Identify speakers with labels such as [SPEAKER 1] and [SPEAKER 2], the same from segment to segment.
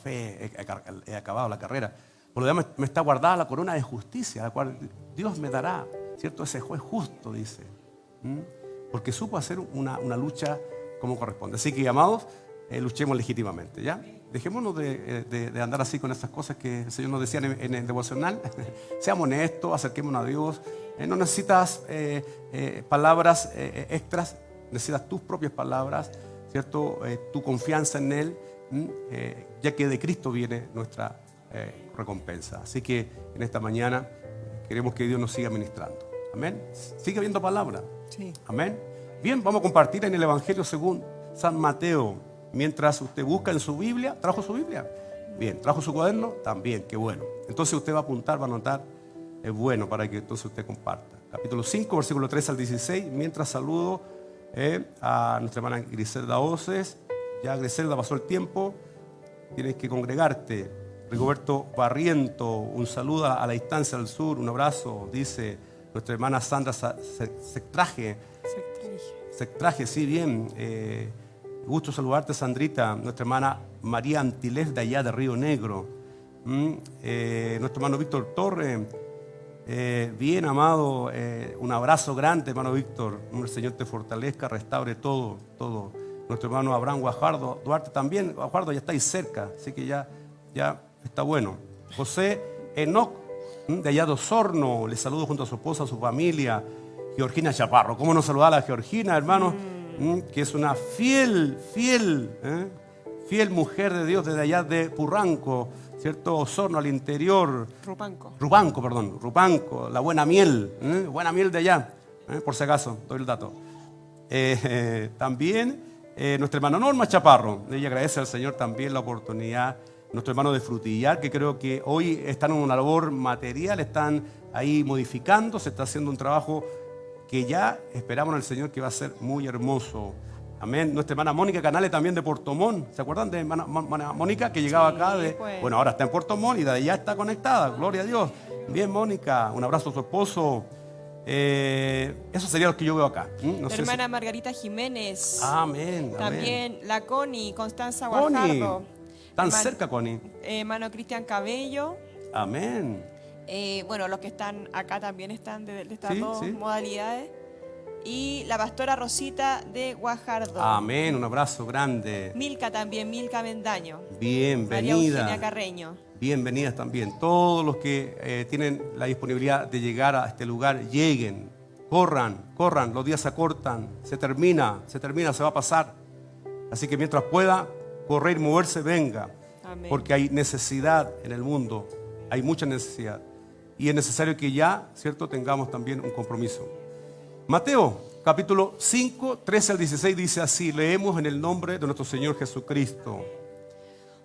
[SPEAKER 1] fe, he acabado la carrera. Por lo demás me está guardada la corona de justicia, la cual Dios me dará, ¿cierto? Ese juez justo, dice. Porque supo hacer una lucha como corresponde. Así que, amados, luchemos legítimamente, ¿ya? Dejémonos de andar así con esas cosas que el Señor nos decía en el devocional. Seamos honestos, acerquémonos a Dios. No necesitas palabras extras, necesitas tus propias palabras, ¿cierto? Tu confianza en Él, ya que de Cristo viene nuestra recompensa. Así que en esta mañana queremos que Dios nos siga ministrando. Amén. Sigue habiendo palabra.
[SPEAKER 2] Sí.
[SPEAKER 1] Amén. Bien, vamos a compartir en el Evangelio según San Mateo. Mientras usted busca en su Biblia, ¿trajo su Biblia? Bien, ¿trajo su cuaderno? También, qué bueno. Entonces usted va a apuntar, va a anotar. Es bueno para que entonces usted comparta. Capítulo 5, versículo 3 al 16. Mientras saludo a nuestra hermana Griselda Oces. Ya Griselda pasó el tiempo. Tienes que congregarte. Rigoberto Barriento, un saludo a la distancia al sur. Un abrazo, dice nuestra hermana Sandra Sectraje. Sectraje, sí, bien. Gusto saludarte, Sandrita. Nuestra hermana María Antilés de allá de Río Negro. Nuestro hermano Víctor Torres. Bien, amado. Un abrazo grande, hermano Víctor. El Señor te fortalezca, restaure todo. Nuestro hermano Abraham Guajardo Duarte también. Guajardo, ya estáis cerca, así que ya está bueno. José Enoc, de allá de Osorno. Le saludo junto a su esposa, a su familia. Georgina Chaparro. ¿Cómo nos saludar a la Georgina, hermano? Que es una fiel mujer de Dios desde allá de Purranco, ¿cierto? Osorno al interior. Rupanco, la buena miel, buena miel de allá, por si acaso, doy el dato. También nuestra hermana Norma Chaparro, ella agradece al Señor también la oportunidad. Nuestro hermano de Frutillar, que creo que hoy están en una labor material, están ahí modificando, se está haciendo un trabajo que ya esperamos al Señor que va a ser muy hermoso. Amén. Nuestra hermana Mónica Canales también de Puerto Montt. ¿Se acuerdan de hermana Mónica que llegaba acá?
[SPEAKER 2] Pues.
[SPEAKER 1] Bueno, ahora está en Puerto Montt y de allá está conectada. Gloria a Dios. Bien, Mónica. Un abrazo a su esposo. Eso sería lo que yo veo acá. No sé
[SPEAKER 2] hermana Margarita Jiménez.
[SPEAKER 1] Amén.
[SPEAKER 2] También la Connie, Constanza Guajardo.
[SPEAKER 1] Tan cerca, Connie.
[SPEAKER 2] Hermano Cristian Cabello.
[SPEAKER 1] Amén.
[SPEAKER 2] Bueno, los que están acá también están de estas dos modalidades. Y la pastora Rosita de Guajardo.
[SPEAKER 1] Amén, un abrazo grande.
[SPEAKER 2] Milka también, Milka Mendaño.
[SPEAKER 1] Bienvenida.
[SPEAKER 2] María Eugenia Carreño.
[SPEAKER 1] Bienvenidas también. Todos los que tienen la disponibilidad de llegar a este lugar, lleguen. Corran, los días se acortan, se termina, se va a pasar. Así que mientras pueda correr, moverse, venga.
[SPEAKER 2] Amén.
[SPEAKER 1] Porque hay necesidad en el mundo, hay mucha necesidad. Y es necesario que ya, ¿cierto?, tengamos también un compromiso. Mateo, capítulo 5, 13 al 16 dice así, leemos en el nombre de nuestro Señor Jesucristo.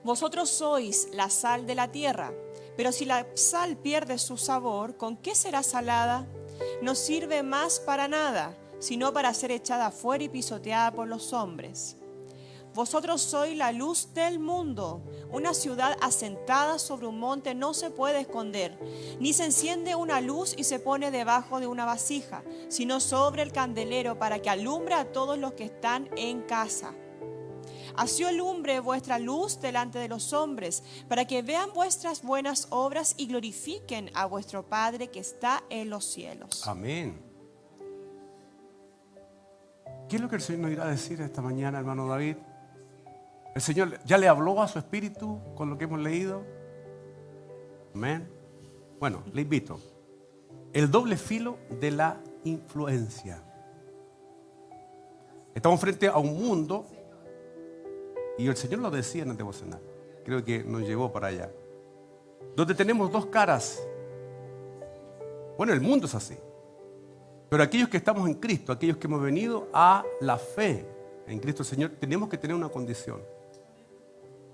[SPEAKER 2] Vosotros sois la sal de la tierra, pero si la sal pierde su sabor, ¿con qué será salada? No sirve más para nada, sino para ser echada fuera y pisoteada por los hombres. Vosotros sois la luz del mundo. Una ciudad asentada sobre un monte no se puede esconder, ni se enciende una luz y se pone debajo de una vasija, sino sobre el candelero para que alumbre a todos los que están en casa. Así alumbre vuestra luz delante de los hombres, para que vean vuestras buenas obras y glorifiquen a vuestro Padre que está en los cielos.
[SPEAKER 1] Amén. ¿Qué es lo que el Señor nos irá a decir esta mañana, hermano David? ¿El Señor ya le habló a su espíritu con lo que hemos leído? Amén. Bueno, le invito. El doble filo de la influencia. Estamos frente a un mundo, y el Señor lo decía en el devocional, creo que nos llevó para allá, donde tenemos dos caras. Bueno, el mundo es así. Pero aquellos que estamos en Cristo, aquellos que hemos venido a la fe en Cristo el Señor, tenemos que tener una condición.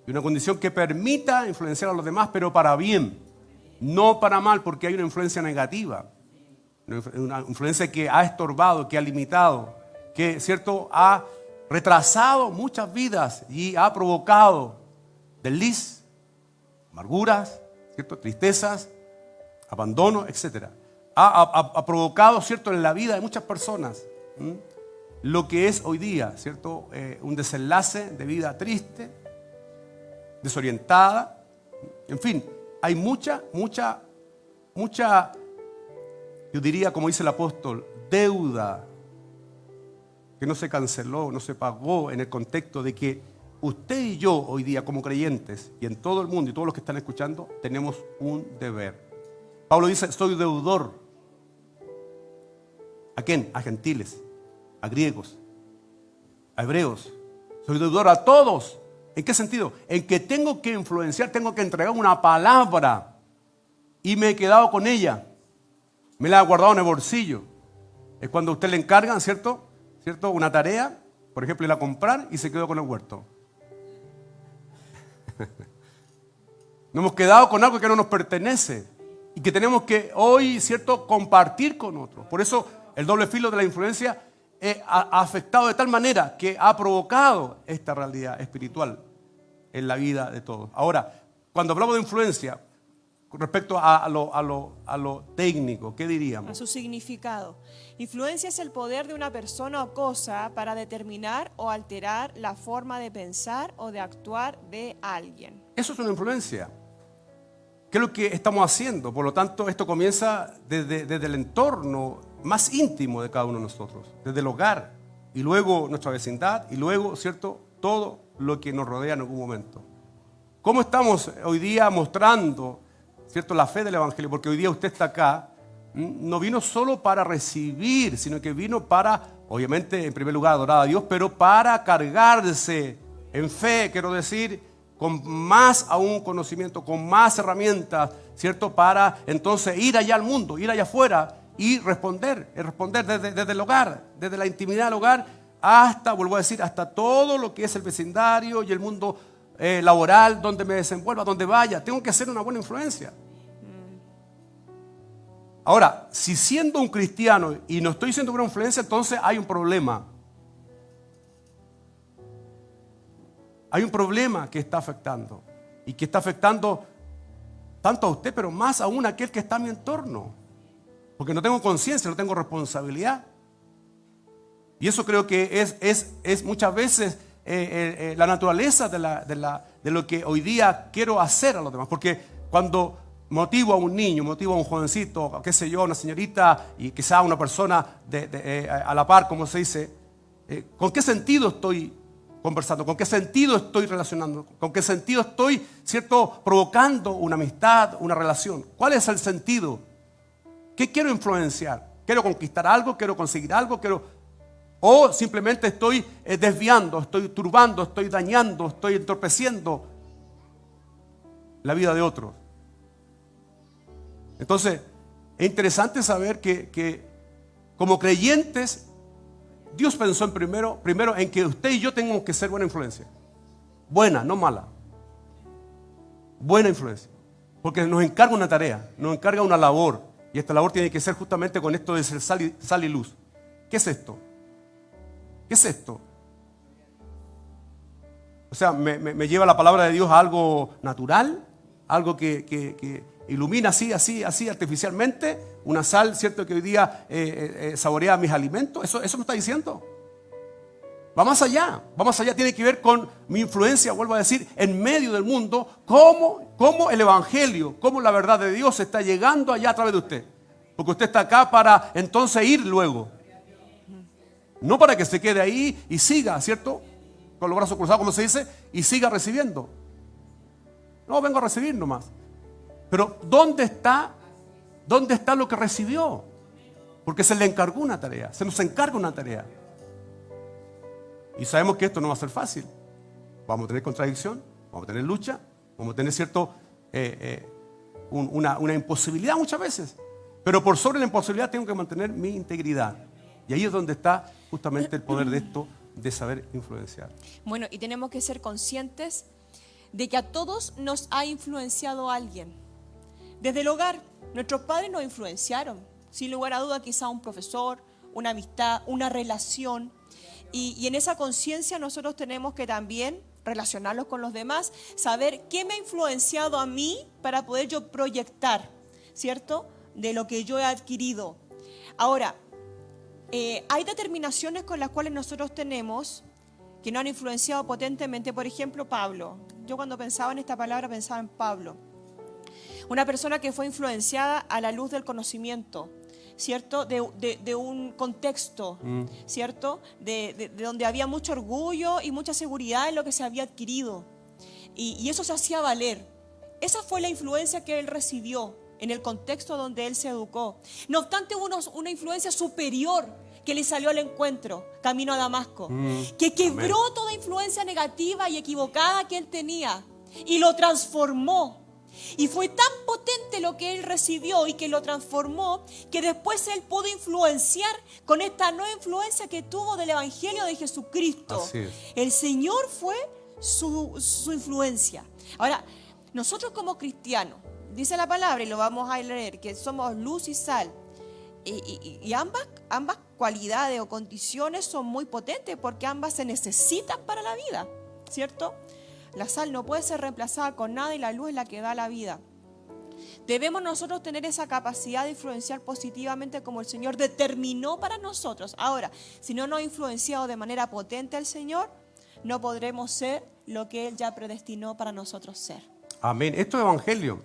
[SPEAKER 1] Y una condición que permita influenciar a los demás, pero para bien, no para mal, porque hay una influencia negativa. Una influencia que ha estorbado, que ha limitado, que, ¿cierto?, ha retrasado muchas vidas y ha provocado desliz, amarguras, ¿cierto?, tristezas, abandono, etc. Ha provocado, ¿cierto?, en la vida de muchas personas lo que es hoy día, ¿cierto?, un desenlace de vida triste, desorientada. En fin, hay mucha, yo diría, como dice el apóstol, deuda que no se canceló, no se pagó, en el contexto de que usted y yo hoy día como creyentes y en todo el mundo y todos los que están escuchando tenemos un deber. Pablo dice, soy deudor. ¿A quién? A gentiles, a griegos, a hebreos. Soy deudor a todos. ¿En qué sentido? En que tengo que influenciar, tengo que entregar una palabra y me he quedado con ella. Me la he guardado en el bolsillo. Es cuando a usted le encargan, ¿cierto? Una tarea, por ejemplo, ir a comprar y se quedó con el huerto. Nos hemos quedado con algo que no nos pertenece y que tenemos que hoy, ¿cierto?, compartir con otros. Por eso el doble filo de la influencia ha afectado de tal manera que ha provocado esta realidad espiritual en la vida de todos. Ahora, cuando hablamos de influencia, con respecto a lo técnico, ¿qué diríamos?
[SPEAKER 2] A su significado. Influencia es el poder de una persona o cosa para determinar o alterar la forma de pensar o de actuar de alguien.
[SPEAKER 1] Eso es una influencia. ¿Qué es lo que estamos haciendo? Por lo tanto, esto comienza desde el entorno más íntimo de cada uno de nosotros, desde el hogar, y luego nuestra vecindad, y luego, ¿cierto?, todo lo que nos rodea en algún momento. ¿Cómo estamos hoy día mostrando, ¿cierto?, la fe del Evangelio? Porque hoy día usted está acá, no vino solo para recibir, sino que vino para, obviamente, en primer lugar, adorar a Dios, pero para cargarse en fe, quiero decir, con más aún conocimiento, con más herramientas, ¿cierto?, para entonces ir allá al mundo, ir allá afuera y responder desde el hogar, desde la intimidad del hogar, hasta, vuelvo a decir, hasta todo lo que es el vecindario y el mundo laboral, donde me desenvuelva, donde vaya. Tengo que ser una buena influencia. Ahora, si siendo un cristiano y no estoy siendo una influencia, entonces hay un problema. Hay un problema que está afectando y que está afectando tanto a usted, pero más aún a aquel que está a mi entorno. Porque no tengo conciencia, no tengo responsabilidad. Y eso creo que es muchas veces la naturaleza de lo que hoy día quiero hacer a los demás. Porque cuando motivo a un niño, motivo a un jovencito, qué sé yo, una señorita y quizá una persona a la par, como se dice, ¿con qué sentido estoy conversando? ¿Con qué sentido estoy relacionando? ¿Con qué sentido estoy, cierto, provocando una amistad, una relación? ¿Cuál es el sentido? ¿Qué quiero influenciar? ¿Quiero conquistar algo? ¿Quiero conseguir algo? ¿O simplemente estoy desviando, estoy turbando, estoy dañando, estoy entorpeciendo la vida de otros? Entonces, es interesante saber que como creyentes, Dios pensó primero en que usted y yo tenemos que ser buena influencia. Buena, no mala. Buena influencia. Porque nos encarga una tarea, nos encarga una labor. Y esta labor tiene que ser justamente con esto de ser sal y luz. ¿Qué es esto? ¿Qué es esto? O sea, me lleva la palabra de Dios a algo natural, algo que ilumina así artificialmente, una sal, ¿cierto?, que hoy día saborea mis alimentos. Eso me está diciendo. Va más allá, tiene que ver con mi influencia, vuelvo a decir, en medio del mundo, cómo el Evangelio, cómo la verdad de Dios está llegando allá a través de usted. Porque usted está acá para entonces ir luego. No para que se quede ahí y siga, ¿cierto?, con los brazos cruzados, como se dice, y siga recibiendo. No, vengo a recibir nomás. Pero ¿dónde está lo que recibió? Porque se le encargó una tarea, se nos encarga una tarea. Y sabemos que esto no va a ser fácil. Vamos a tener contradicción, vamos a tener lucha, vamos a tener una imposibilidad muchas veces. Pero por sobre la imposibilidad tengo que mantener mi integridad. Y ahí es donde está justamente el poder de esto, de saber influenciar.
[SPEAKER 2] Bueno, y tenemos que ser conscientes de que a todos nos ha influenciado alguien. Desde el hogar, nuestros padres nos influenciaron. Sin lugar a duda, quizá un profesor, una amistad, una relación. Y en esa conciencia nosotros tenemos que también relacionarlos con los demás, saber qué me ha influenciado a mí para poder yo proyectar, ¿cierto?, de lo que yo he adquirido. Ahora, hay determinaciones con las cuales nosotros tenemos que nos han influenciado potentemente. Por ejemplo, Pablo. Yo cuando pensaba en esta palabra pensaba en Pablo. Una persona que fue influenciada a la luz del conocimiento, ¿cierto? De un contexto, ¿cierto? De donde había mucho orgullo y mucha seguridad en lo que se había adquirido. Y eso se hacía valer. Esa fue la influencia que él recibió en el contexto donde él se educó. No obstante, hubo una influencia superior que le salió al encuentro, camino a Damasco, que quebró toda influencia negativa y equivocada que él tenía y lo transformó. Y fue tan potente lo que él recibió y que lo transformó, que después él pudo influenciar con esta nueva influencia que tuvo del Evangelio de Jesucristo.
[SPEAKER 1] Así es.
[SPEAKER 2] El Señor fue su influencia. Ahora, nosotros como cristianos, dice la palabra y lo vamos a leer, que somos luz y sal. Y ambas cualidades o condiciones son muy potentes porque ambas se necesitan para la vida, ¿cierto? La sal no puede ser reemplazada con nada y la luz es la que da la vida. Debemos nosotros tener esa capacidad de influenciar positivamente como el Señor determinó para nosotros. Ahora, si no nos ha influenciado de manera potente el Señor, no podremos ser lo que Él ya predestinó para nosotros ser.
[SPEAKER 1] Amén. Esto es evangelio.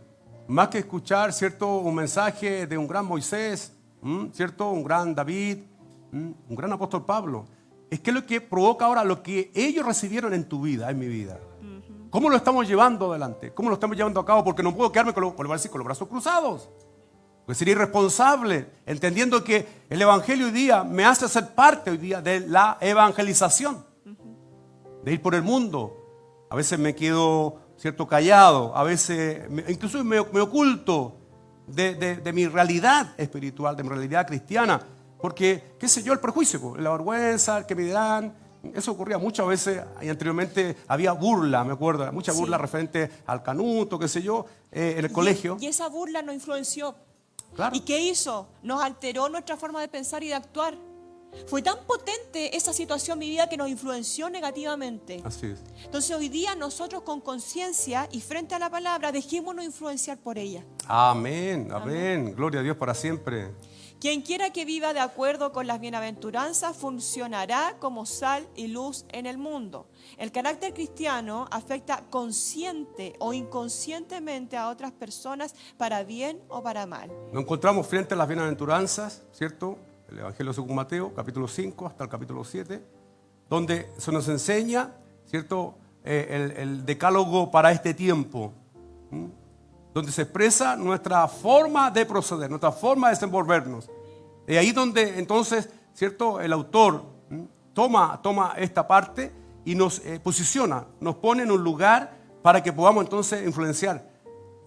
[SPEAKER 1] Más que escuchar, ¿cierto?, un mensaje de un gran Moisés, ¿cierto?, un gran David, un gran apóstol Pablo. Es que lo que provoca ahora lo que ellos recibieron en tu vida, en mi vida. ¿Cómo lo estamos llevando adelante? ¿Cómo lo estamos llevando a cabo? Porque no puedo quedarme con los brazos cruzados. Pues sería irresponsable, entendiendo que el evangelio hoy día me hace ser parte hoy día de la evangelización. De ir por el mundo. A veces me quedo, ¿cierto?, callado. A veces, incluso me oculto de mi realidad espiritual, de mi realidad cristiana. Porque, qué sé yo, el prejuicio, la vergüenza, que me dirán. Eso ocurría muchas veces, y anteriormente había burla, me acuerdo, mucha burla referente al canuto, qué sé yo, en el colegio.
[SPEAKER 2] Y esa burla nos influenció.
[SPEAKER 1] Claro.
[SPEAKER 2] ¿Y qué hizo? Nos alteró nuestra forma de pensar y de actuar. Fue tan potente esa situación vivida que nos influenció negativamente.
[SPEAKER 1] Así es.
[SPEAKER 2] Entonces hoy día nosotros con conciencia y frente a la palabra, dejémonos influenciar por ella.
[SPEAKER 1] Amén, amén. Gloria a Dios para siempre.
[SPEAKER 2] Quien quiera que viva de acuerdo con las bienaventuranzas funcionará como sal y luz en el mundo. El carácter cristiano afecta consciente o inconscientemente a otras personas para bien o para mal.
[SPEAKER 1] Nos encontramos frente a las bienaventuranzas, ¿cierto? El Evangelio según Mateo, capítulo 5 hasta el capítulo 7, donde se nos enseña, ¿cierto?, el decálogo para este tiempo, donde se expresa nuestra forma de proceder, nuestra forma de desenvolvernos. Y ahí donde entonces, ¿cierto?, el autor toma esta parte y nos posiciona, nos pone en un lugar para que podamos entonces influenciar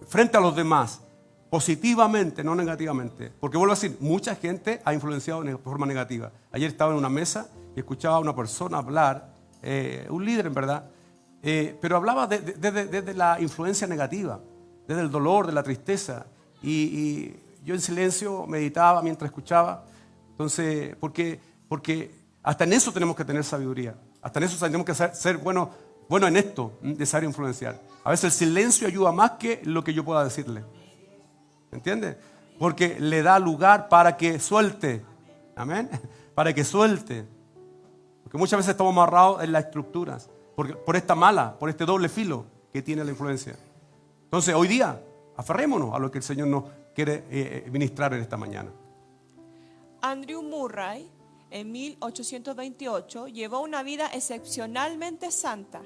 [SPEAKER 1] frente a los demás, positivamente, no negativamente. Porque vuelvo a decir, mucha gente ha influenciado de forma negativa. Ayer estaba en una mesa y escuchaba a una persona hablar, un líder en verdad, pero hablaba desde la influencia negativa, desde el dolor, de la tristeza. Y yo en silencio meditaba mientras escuchaba. Entonces, porque hasta en eso tenemos que tener sabiduría. Hasta en eso tenemos que ser buenos en esto, de saber influenciar. A veces el silencio ayuda más que lo que yo pueda decirle. ¿Entiendes? Porque le da lugar para que suelte. Amén. Para que suelte. Porque muchas veces estamos amarrados en las estructuras. Por este doble filo que tiene la influencia. Entonces, hoy día, aferrémonos a lo que el Señor nos quiere ministrar en esta mañana.
[SPEAKER 2] Andrew Murray, en 1828, llevó una vida excepcionalmente santa.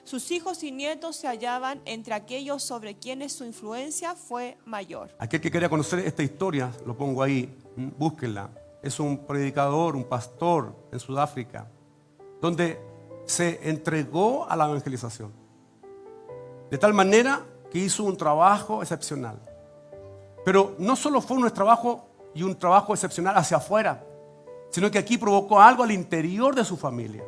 [SPEAKER 2] Sus hijos y nietos se hallaban entre aquellos sobre quienes su influencia fue mayor.
[SPEAKER 1] Aquel que quiera conocer esta historia, lo pongo ahí, búsquenla. Es un predicador, un pastor en Sudáfrica, donde se entregó a la evangelización. De tal manera que hizo un trabajo excepcional. Pero no solo fue un trabajo excepcional hacia afuera, sino que aquí provocó algo al interior de su familia.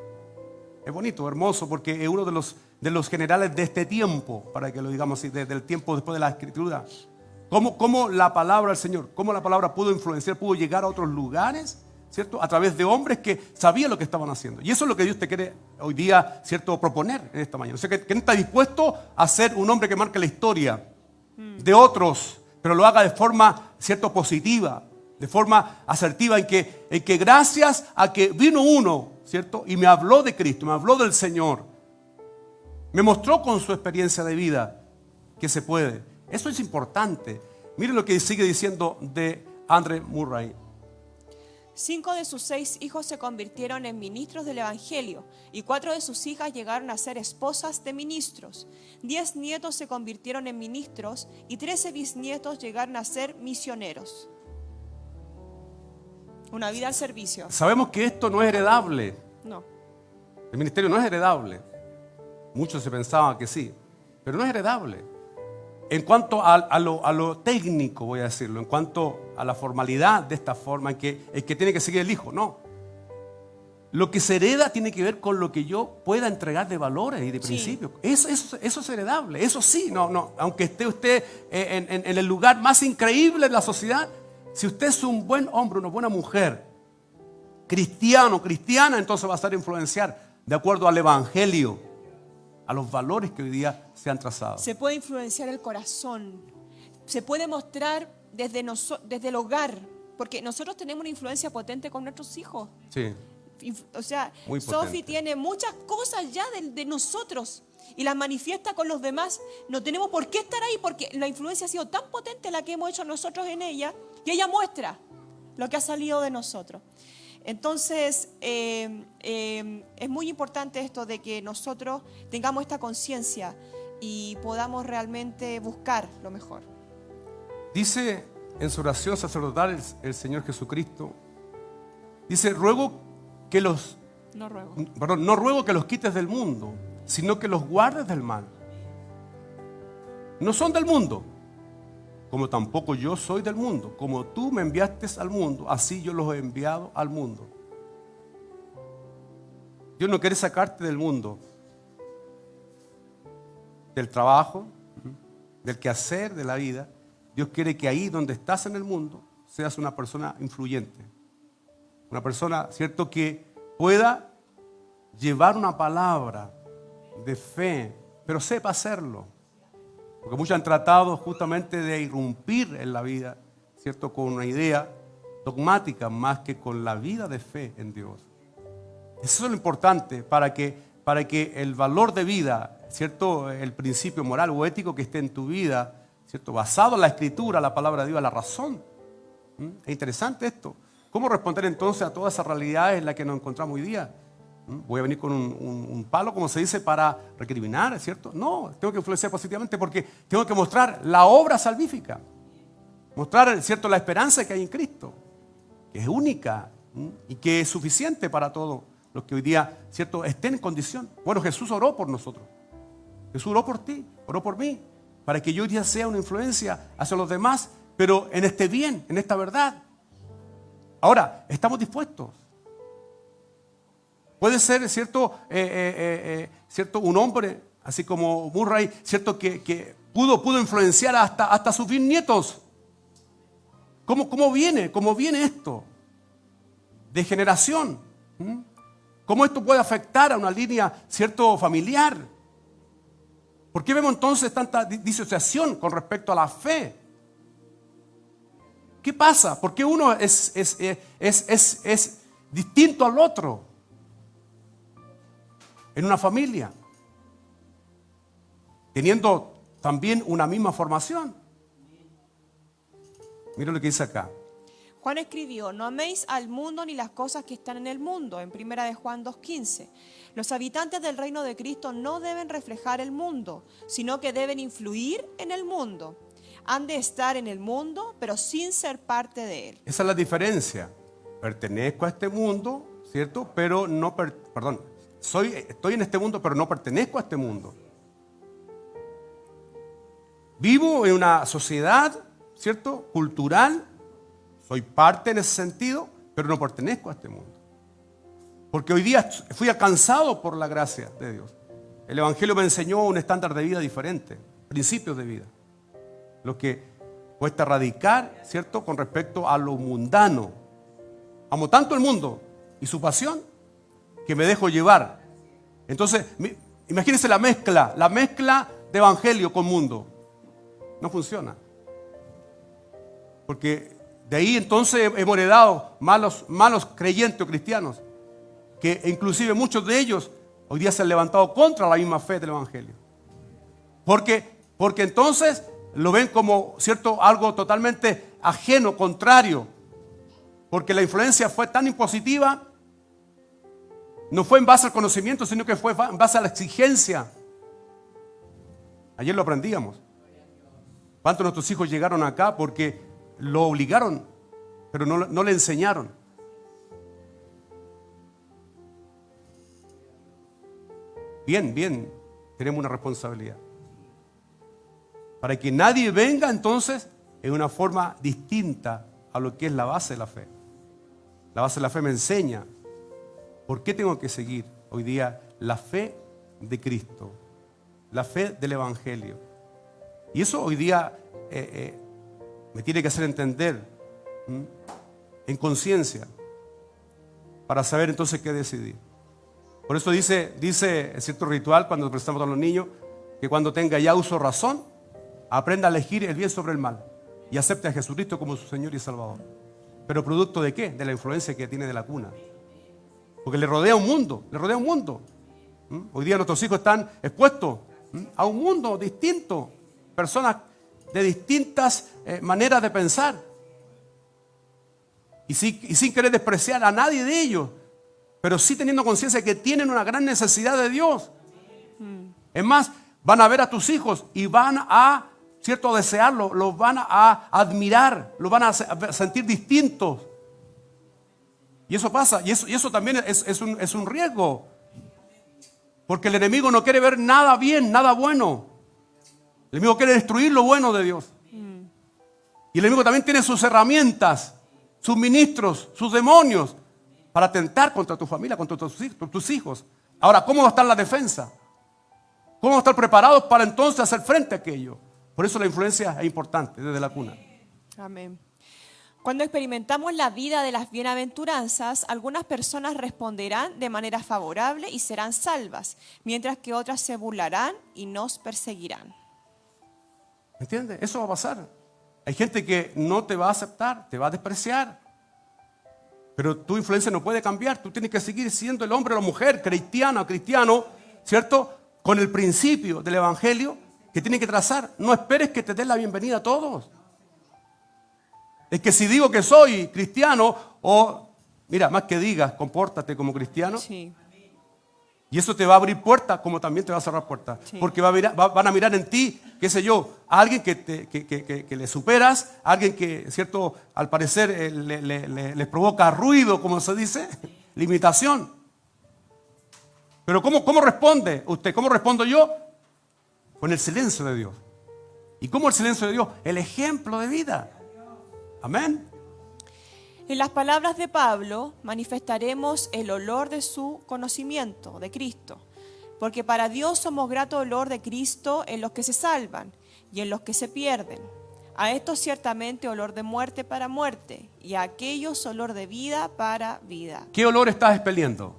[SPEAKER 1] Es bonito, hermoso, porque es uno de los generales de este tiempo, para que lo digamos así, del tiempo después de la Escritura. Cómo la palabra del Señor, cómo la palabra pudo influenciar, pudo llegar a otros lugares, ¿cierto? A través de hombres que sabían lo que estaban haciendo. Y eso es lo que Dios te quiere hoy día, ¿cierto?, proponer en esta mañana. O sea, que no está dispuesto a ser un hombre que marque la historia de otros, pero lo haga de forma, ¿cierto?, positiva. de forma asertiva en que gracias a que vino uno, ¿cierto? Y me habló de Cristo, me habló del Señor, me mostró con su experiencia de vida que se puede. Eso es importante. Miren lo que sigue diciendo de Andrew Murray.
[SPEAKER 2] 5 de sus 6 hijos se convirtieron en ministros del Evangelio y 4 de sus hijas llegaron a ser esposas de ministros. 10 nietos se convirtieron en ministros y 13 bisnietos llegaron a ser misioneros. Una vida al servicio.
[SPEAKER 1] Sabemos que esto no es heredable.
[SPEAKER 2] No.
[SPEAKER 1] El ministerio no es heredable. Muchos se pensaban que sí, pero no es heredable. En cuanto a lo técnico, voy a decirlo, en cuanto a la formalidad de esta forma, en que el que tiene que seguir el hijo, no. Lo que se hereda tiene que ver con lo que yo pueda entregar de valores y de principios. Eso es heredable, eso sí, no. Aunque esté usted en el lugar más increíble de la sociedad, si usted es un buen hombre, una buena mujer, cristiano, cristiana, entonces va a estar influenciar de acuerdo al evangelio, a los valores que hoy día se han trazado.
[SPEAKER 2] Se puede influenciar el corazón, se puede mostrar desde el hogar, porque nosotros tenemos una influencia potente con nuestros hijos.
[SPEAKER 1] Sí.
[SPEAKER 2] O sea,
[SPEAKER 1] Muy
[SPEAKER 2] Sophie
[SPEAKER 1] potente.
[SPEAKER 2] tiene muchas cosas ya de nosotros y las manifiesta con los demás. No tenemos por qué estar ahí porque la influencia ha sido tan potente la que hemos hecho nosotros en ella, que ella muestra lo que ha salido de nosotros. Entonces, es muy importante esto de que nosotros tengamos esta conciencia y podamos realmente buscar lo mejor.
[SPEAKER 1] Dice en su oración sacerdotal el Señor Jesucristo, dice, no ruego que los quites del mundo, sino que los guardes del mal. No son del mundo, como tampoco yo soy del mundo. Como tú me enviaste al mundo, así yo los he enviado al mundo. Dios no quiere sacarte del mundo, del trabajo, del quehacer, de la vida. Dios quiere que ahí donde estás en el mundo seas una persona influyente. Una persona, ¿cierto?, que pueda llevar una palabra de fe, pero sepa hacerlo. Porque muchos han tratado justamente de irrumpir en la vida, ¿cierto?, con una idea dogmática más que con la vida de fe en Dios. Eso es lo importante para que el valor de vida, ¿cierto?, el principio moral o ético que esté en tu vida, ¿cierto?, basado en la Escritura, la palabra de Dios, la razón. Es interesante esto. ¿Cómo responder entonces a todas esas realidades en las que nos encontramos hoy día? Voy a venir con un palo, como se dice, para recriminar, ¿cierto? No, tengo que influenciar positivamente porque tengo que mostrar la obra salvífica. Mostrar, ¿cierto?, la esperanza que hay en Cristo, que es única y que es suficiente para todos los que hoy día, ¿cierto?, estén en condición. Bueno, Jesús oró por nosotros. Jesús oró por ti, oró por mí, para que yo hoy día sea una influencia hacia los demás, pero en este bien, en esta verdad. Ahora, ¿estamos dispuestos? Puede ser, ¿cierto?, ¿cierto?, un hombre, así como Murray, ¿cierto?, que pudo influenciar hasta sus bisnietos. ¿Cómo viene esto? De generación. ¿Cómo esto puede afectar a una línea, ¿cierto?, familiar? ¿Por qué vemos entonces tanta disociación con respecto a la fe? ¿Qué pasa? ¿Por qué uno es distinto al otro en una familia? Teniendo también una misma formación. Mira lo que dice acá.
[SPEAKER 2] Juan escribió, no améis al mundo ni las cosas que están en el mundo, en 1 de Juan 2:15. Los habitantes del reino de Cristo no deben reflejar el mundo, sino que deben influir en el mundo. Han de estar en el mundo, pero sin ser parte de él.
[SPEAKER 1] Esa es la diferencia. Pertenezco a este mundo, ¿cierto? Pero no, estoy en este mundo, pero no pertenezco a este mundo. Vivo en una sociedad, ¿cierto?, cultural. Soy parte en ese sentido, pero no pertenezco a este mundo. Porque hoy día fui alcanzado por la gracia de Dios. El Evangelio me enseñó un estándar de vida diferente, principios de vida. Lo que cuesta erradicar, ¿cierto?, con respecto a lo mundano. Amo tanto el mundo y su pasión que me dejo llevar. Entonces, imagínense la mezcla de Evangelio con mundo. No funciona. Porque De ahí entonces hemos heredado malos creyentes o cristianos, que inclusive muchos de ellos hoy día se han levantado contra la misma fe del Evangelio. Porque entonces lo ven como, ¿cierto?, algo totalmente ajeno, contrario. Porque la influencia fue tan impositiva, no fue en base al conocimiento, sino que fue en base a la exigencia. Ayer lo aprendíamos. ¿Cuántos de nuestros hijos llegaron acá porque lo obligaron, pero no le enseñaron? Bien, tenemos una responsabilidad. Para que nadie venga entonces en una forma distinta a lo que es la base de la fe. La base de la fe me enseña por qué tengo que seguir hoy día la fe de Cristo, la fe del Evangelio. Y eso hoy día me tiene que hacer entender en conciencia para saber entonces qué decidir. Por eso dice cierto ritual cuando presentamos a los niños que cuando tenga ya uso razón, aprenda a elegir el bien sobre el mal y acepte a Jesucristo como su Señor y Salvador. ¿Pero producto de qué? De la influencia que tiene de la cuna. Porque le rodea un mundo. Hoy día nuestros hijos están expuestos a un mundo distinto, personas de distintas maneras de pensar. Y sin querer despreciar a nadie de ellos, pero sí teniendo conciencia de que tienen una gran necesidad de Dios. Es más, van a ver a tus hijos y van a, ¿cierto?, desearlo, los van a admirar, los van a sentir distintos. Y eso pasa, y eso también es un riesgo. Porque el enemigo no quiere ver nada bien, nada bueno. El enemigo quiere destruir lo bueno de Dios. Y el enemigo también tiene sus herramientas, sus ministros, sus demonios, para atentar contra tu familia, contra tus hijos. Ahora, ¿cómo va a estar la defensa? ¿Cómo va a estar preparados para entonces hacer frente a aquello? Por eso la influencia es importante desde la cuna.
[SPEAKER 2] Amén. Cuando experimentamos la vida de las bienaventuranzas, algunas personas responderán de manera favorable y serán salvas, mientras que otras se burlarán y nos perseguirán.
[SPEAKER 1] ¿Me entiendes? Eso va a pasar. Hay gente que no te va a aceptar, te va a despreciar. Pero tu influencia no puede cambiar. Tú tienes que seguir siendo el hombre o la mujer, cristiana o cristiano, ¿cierto?, con el principio del Evangelio que tienes que trazar. No esperes que te den la bienvenida a todos. Es que si digo que soy cristiano, mira, más que digas, compórtate como cristiano.
[SPEAKER 2] Sí.
[SPEAKER 1] Y eso te va a abrir puertas, como también te va a cerrar puertas. Sí. Porque van a mirar en ti, qué sé yo, a alguien que le superas, a alguien que, cierto, al parecer les provoca ruido, como se dice, limitación. Pero ¿cómo responde usted? ¿Cómo respondo yo? Con el silencio de Dios. ¿Y cómo el silencio de Dios? El ejemplo de vida. Amén.
[SPEAKER 2] En las palabras de Pablo manifestaremos el olor de su conocimiento, de Cristo. Porque para Dios somos grato olor de Cristo en los que se salvan y en los que se pierden. A estos ciertamente olor de muerte para muerte y a aquellos olor de vida para vida.
[SPEAKER 1] ¿Qué olor estás expeliendo?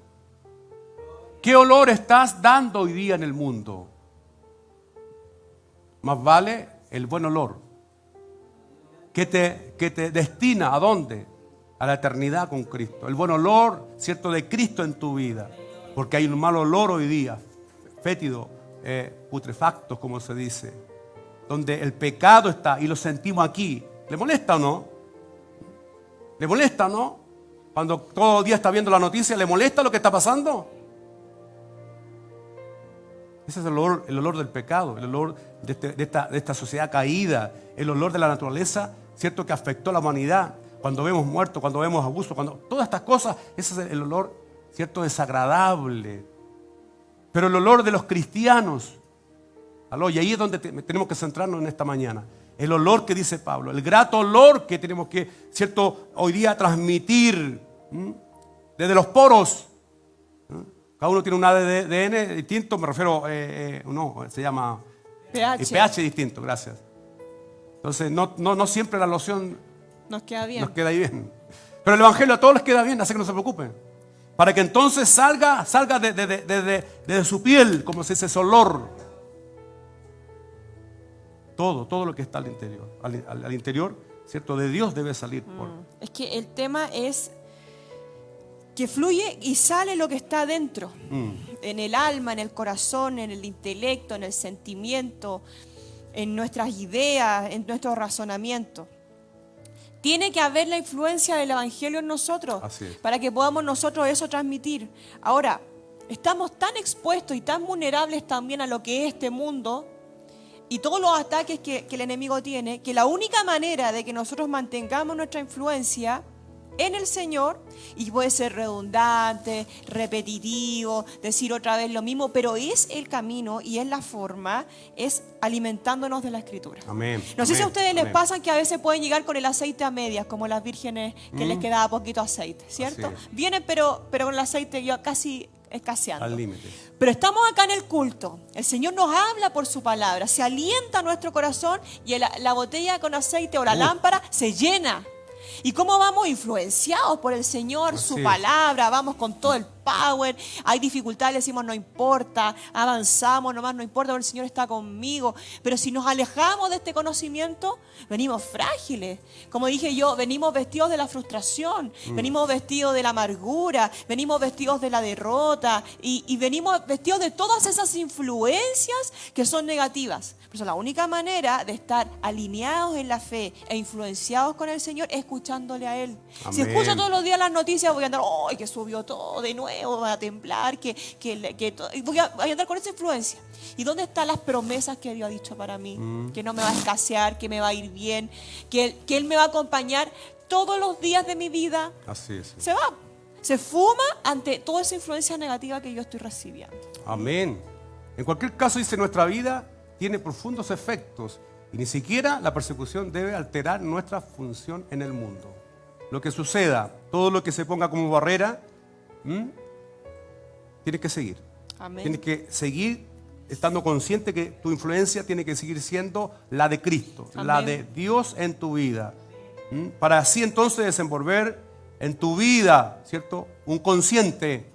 [SPEAKER 1] ¿Qué olor estás dando hoy día en el mundo? Más vale el buen olor que te destina ¿a dónde? A la eternidad con Cristo. El buen olor, ¿cierto?, de Cristo en tu vida. Porque hay un mal olor hoy día, fétido, putrefacto, como se dice, donde el pecado está y lo sentimos aquí. ¿Le molesta o no? ¿Le molesta o no? Cuando todo el día está viendo la noticia, ¿le molesta lo que está pasando? Ese es el olor del pecado, el olor de esta sociedad caída, el olor de la naturaleza, ¿cierto?, que afectó a la humanidad. Cuando vemos muertos, cuando vemos abusos, todas estas cosas, ese es el olor, ¿cierto?, desagradable. Pero el olor de los cristianos, y ahí es donde tenemos que centrarnos en esta mañana. El olor que dice Pablo, el grato olor que tenemos que, ¿cierto?, hoy día transmitir desde los poros. Cada uno tiene un ADN distinto, me refiero, se llama pH distinto, gracias. Entonces, no siempre la loción
[SPEAKER 2] nos queda bien.
[SPEAKER 1] Ahí bien. Pero el Evangelio a todos les queda bien, así que no se preocupen. Para que entonces salga de su piel, como se dice, ese olor. Todo lo que está al interior. Al interior ¿cierto? De Dios debe salir.
[SPEAKER 2] Es que el tema es que fluye y sale lo que está dentro, en el alma, en el corazón, en el intelecto, en el sentimiento, en nuestras ideas, en nuestro razonamiento. Tiene que haber la influencia del Evangelio en nosotros para que podamos nosotros eso transmitir. Ahora, estamos tan expuestos y tan vulnerables también a lo que es este mundo y todos los ataques que el enemigo tiene, que la única manera de que nosotros mantengamos nuestra influencia en el Señor, y puede ser redundante, repetitivo, decir otra vez lo mismo, pero es el camino y es la forma, es alimentándonos de la Escritura.
[SPEAKER 1] Amén.
[SPEAKER 2] No sé si a ustedes les
[SPEAKER 1] Amén.
[SPEAKER 2] pasa que a veces pueden llegar con el aceite a medias, como las vírgenes que les quedaba poquito aceite, ¿cierto?
[SPEAKER 1] Así es.
[SPEAKER 2] Vienen pero con el aceite ya casi escaseando.
[SPEAKER 1] Al límite.
[SPEAKER 2] Pero estamos acá en el culto. El Señor nos habla por su palabra, se alienta nuestro corazón y la botella con aceite o la lámpara se llena. ¿Y cómo vamos? Influenciados por el Señor,
[SPEAKER 1] Así
[SPEAKER 2] su
[SPEAKER 1] es.
[SPEAKER 2] palabra, vamos con todo el power. Hay dificultades, decimos no importa, avanzamos nomás, no importa, porque el Señor está conmigo. Pero si nos alejamos de este conocimiento, venimos frágiles. Como dije yo, venimos vestidos de la frustración, venimos vestidos de la amargura, venimos vestidos de la derrota y venimos vestidos de todas esas influencias que son negativas. Por eso la única manera de estar alineados en la fe e influenciados con el Señor es escuchándole a Él. Si
[SPEAKER 1] Amén.
[SPEAKER 2] escucho todos los días las noticias, voy a andar, ¡ay, que subió todo de nuevo! Voy a temblar, y voy a andar con esa influencia. ¿Y dónde están las promesas que Dios ha dicho para mí? Que no me va a escasear, que me va a ir bien, que Él me va a acompañar todos los días de mi vida.
[SPEAKER 1] Así es.
[SPEAKER 2] Se va, se fuma ante toda esa influencia negativa que yo estoy recibiendo.
[SPEAKER 1] Amén. En cualquier caso, dice, nuestra vida tiene profundos efectos y ni siquiera la persecución debe alterar nuestra función en el mundo. Lo que suceda, todo lo que se ponga como barrera, tienes que seguir.
[SPEAKER 2] Amén.
[SPEAKER 1] Tienes que seguir estando consciente que tu influencia tiene que seguir siendo la de Cristo,
[SPEAKER 2] Amén.
[SPEAKER 1] la de Dios en tu vida. Para así entonces desenvolver en tu vida, ¿cierto? Un consciente.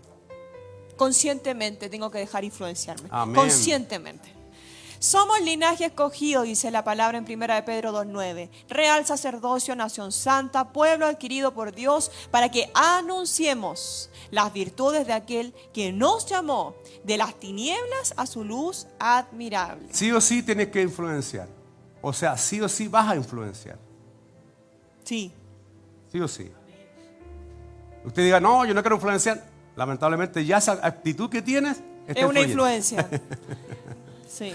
[SPEAKER 2] Conscientemente tengo que dejar influenciarme.
[SPEAKER 1] Amén.
[SPEAKER 2] Conscientemente. Somos linaje escogido, dice la palabra en 1 de Pedro 2:9. Real sacerdocio, nación santa, pueblo adquirido por Dios, para que anunciemos las virtudes de aquel que nos llamó de las tinieblas a su luz admirable.
[SPEAKER 1] Sí o sí tienes que influenciar. O sea, sí o sí vas a influenciar.
[SPEAKER 2] Sí.
[SPEAKER 1] Sí o sí. Usted diga, no, yo no quiero influenciar. Lamentablemente ya esa actitud que tienes está
[SPEAKER 2] Es una
[SPEAKER 1] influyendo.
[SPEAKER 2] influencia. Sí.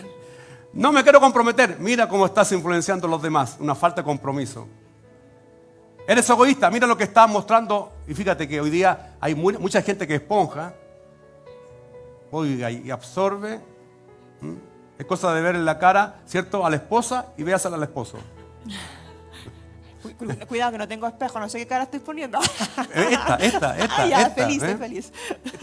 [SPEAKER 1] No me quiero comprometer. Mira cómo estás influenciando a los demás. Una falta de compromiso. Eres egoísta. Mira lo que estás mostrando. Y fíjate que hoy día hay mucha gente que esponja. Oiga, y absorbe. Es cosa de ver en la cara, ¿cierto? A la esposa y véasela al esposo.
[SPEAKER 2] Cuidado que no tengo espejo, no sé qué cara estoy poniendo.
[SPEAKER 1] Esta.
[SPEAKER 2] Ya, feliz, estoy feliz.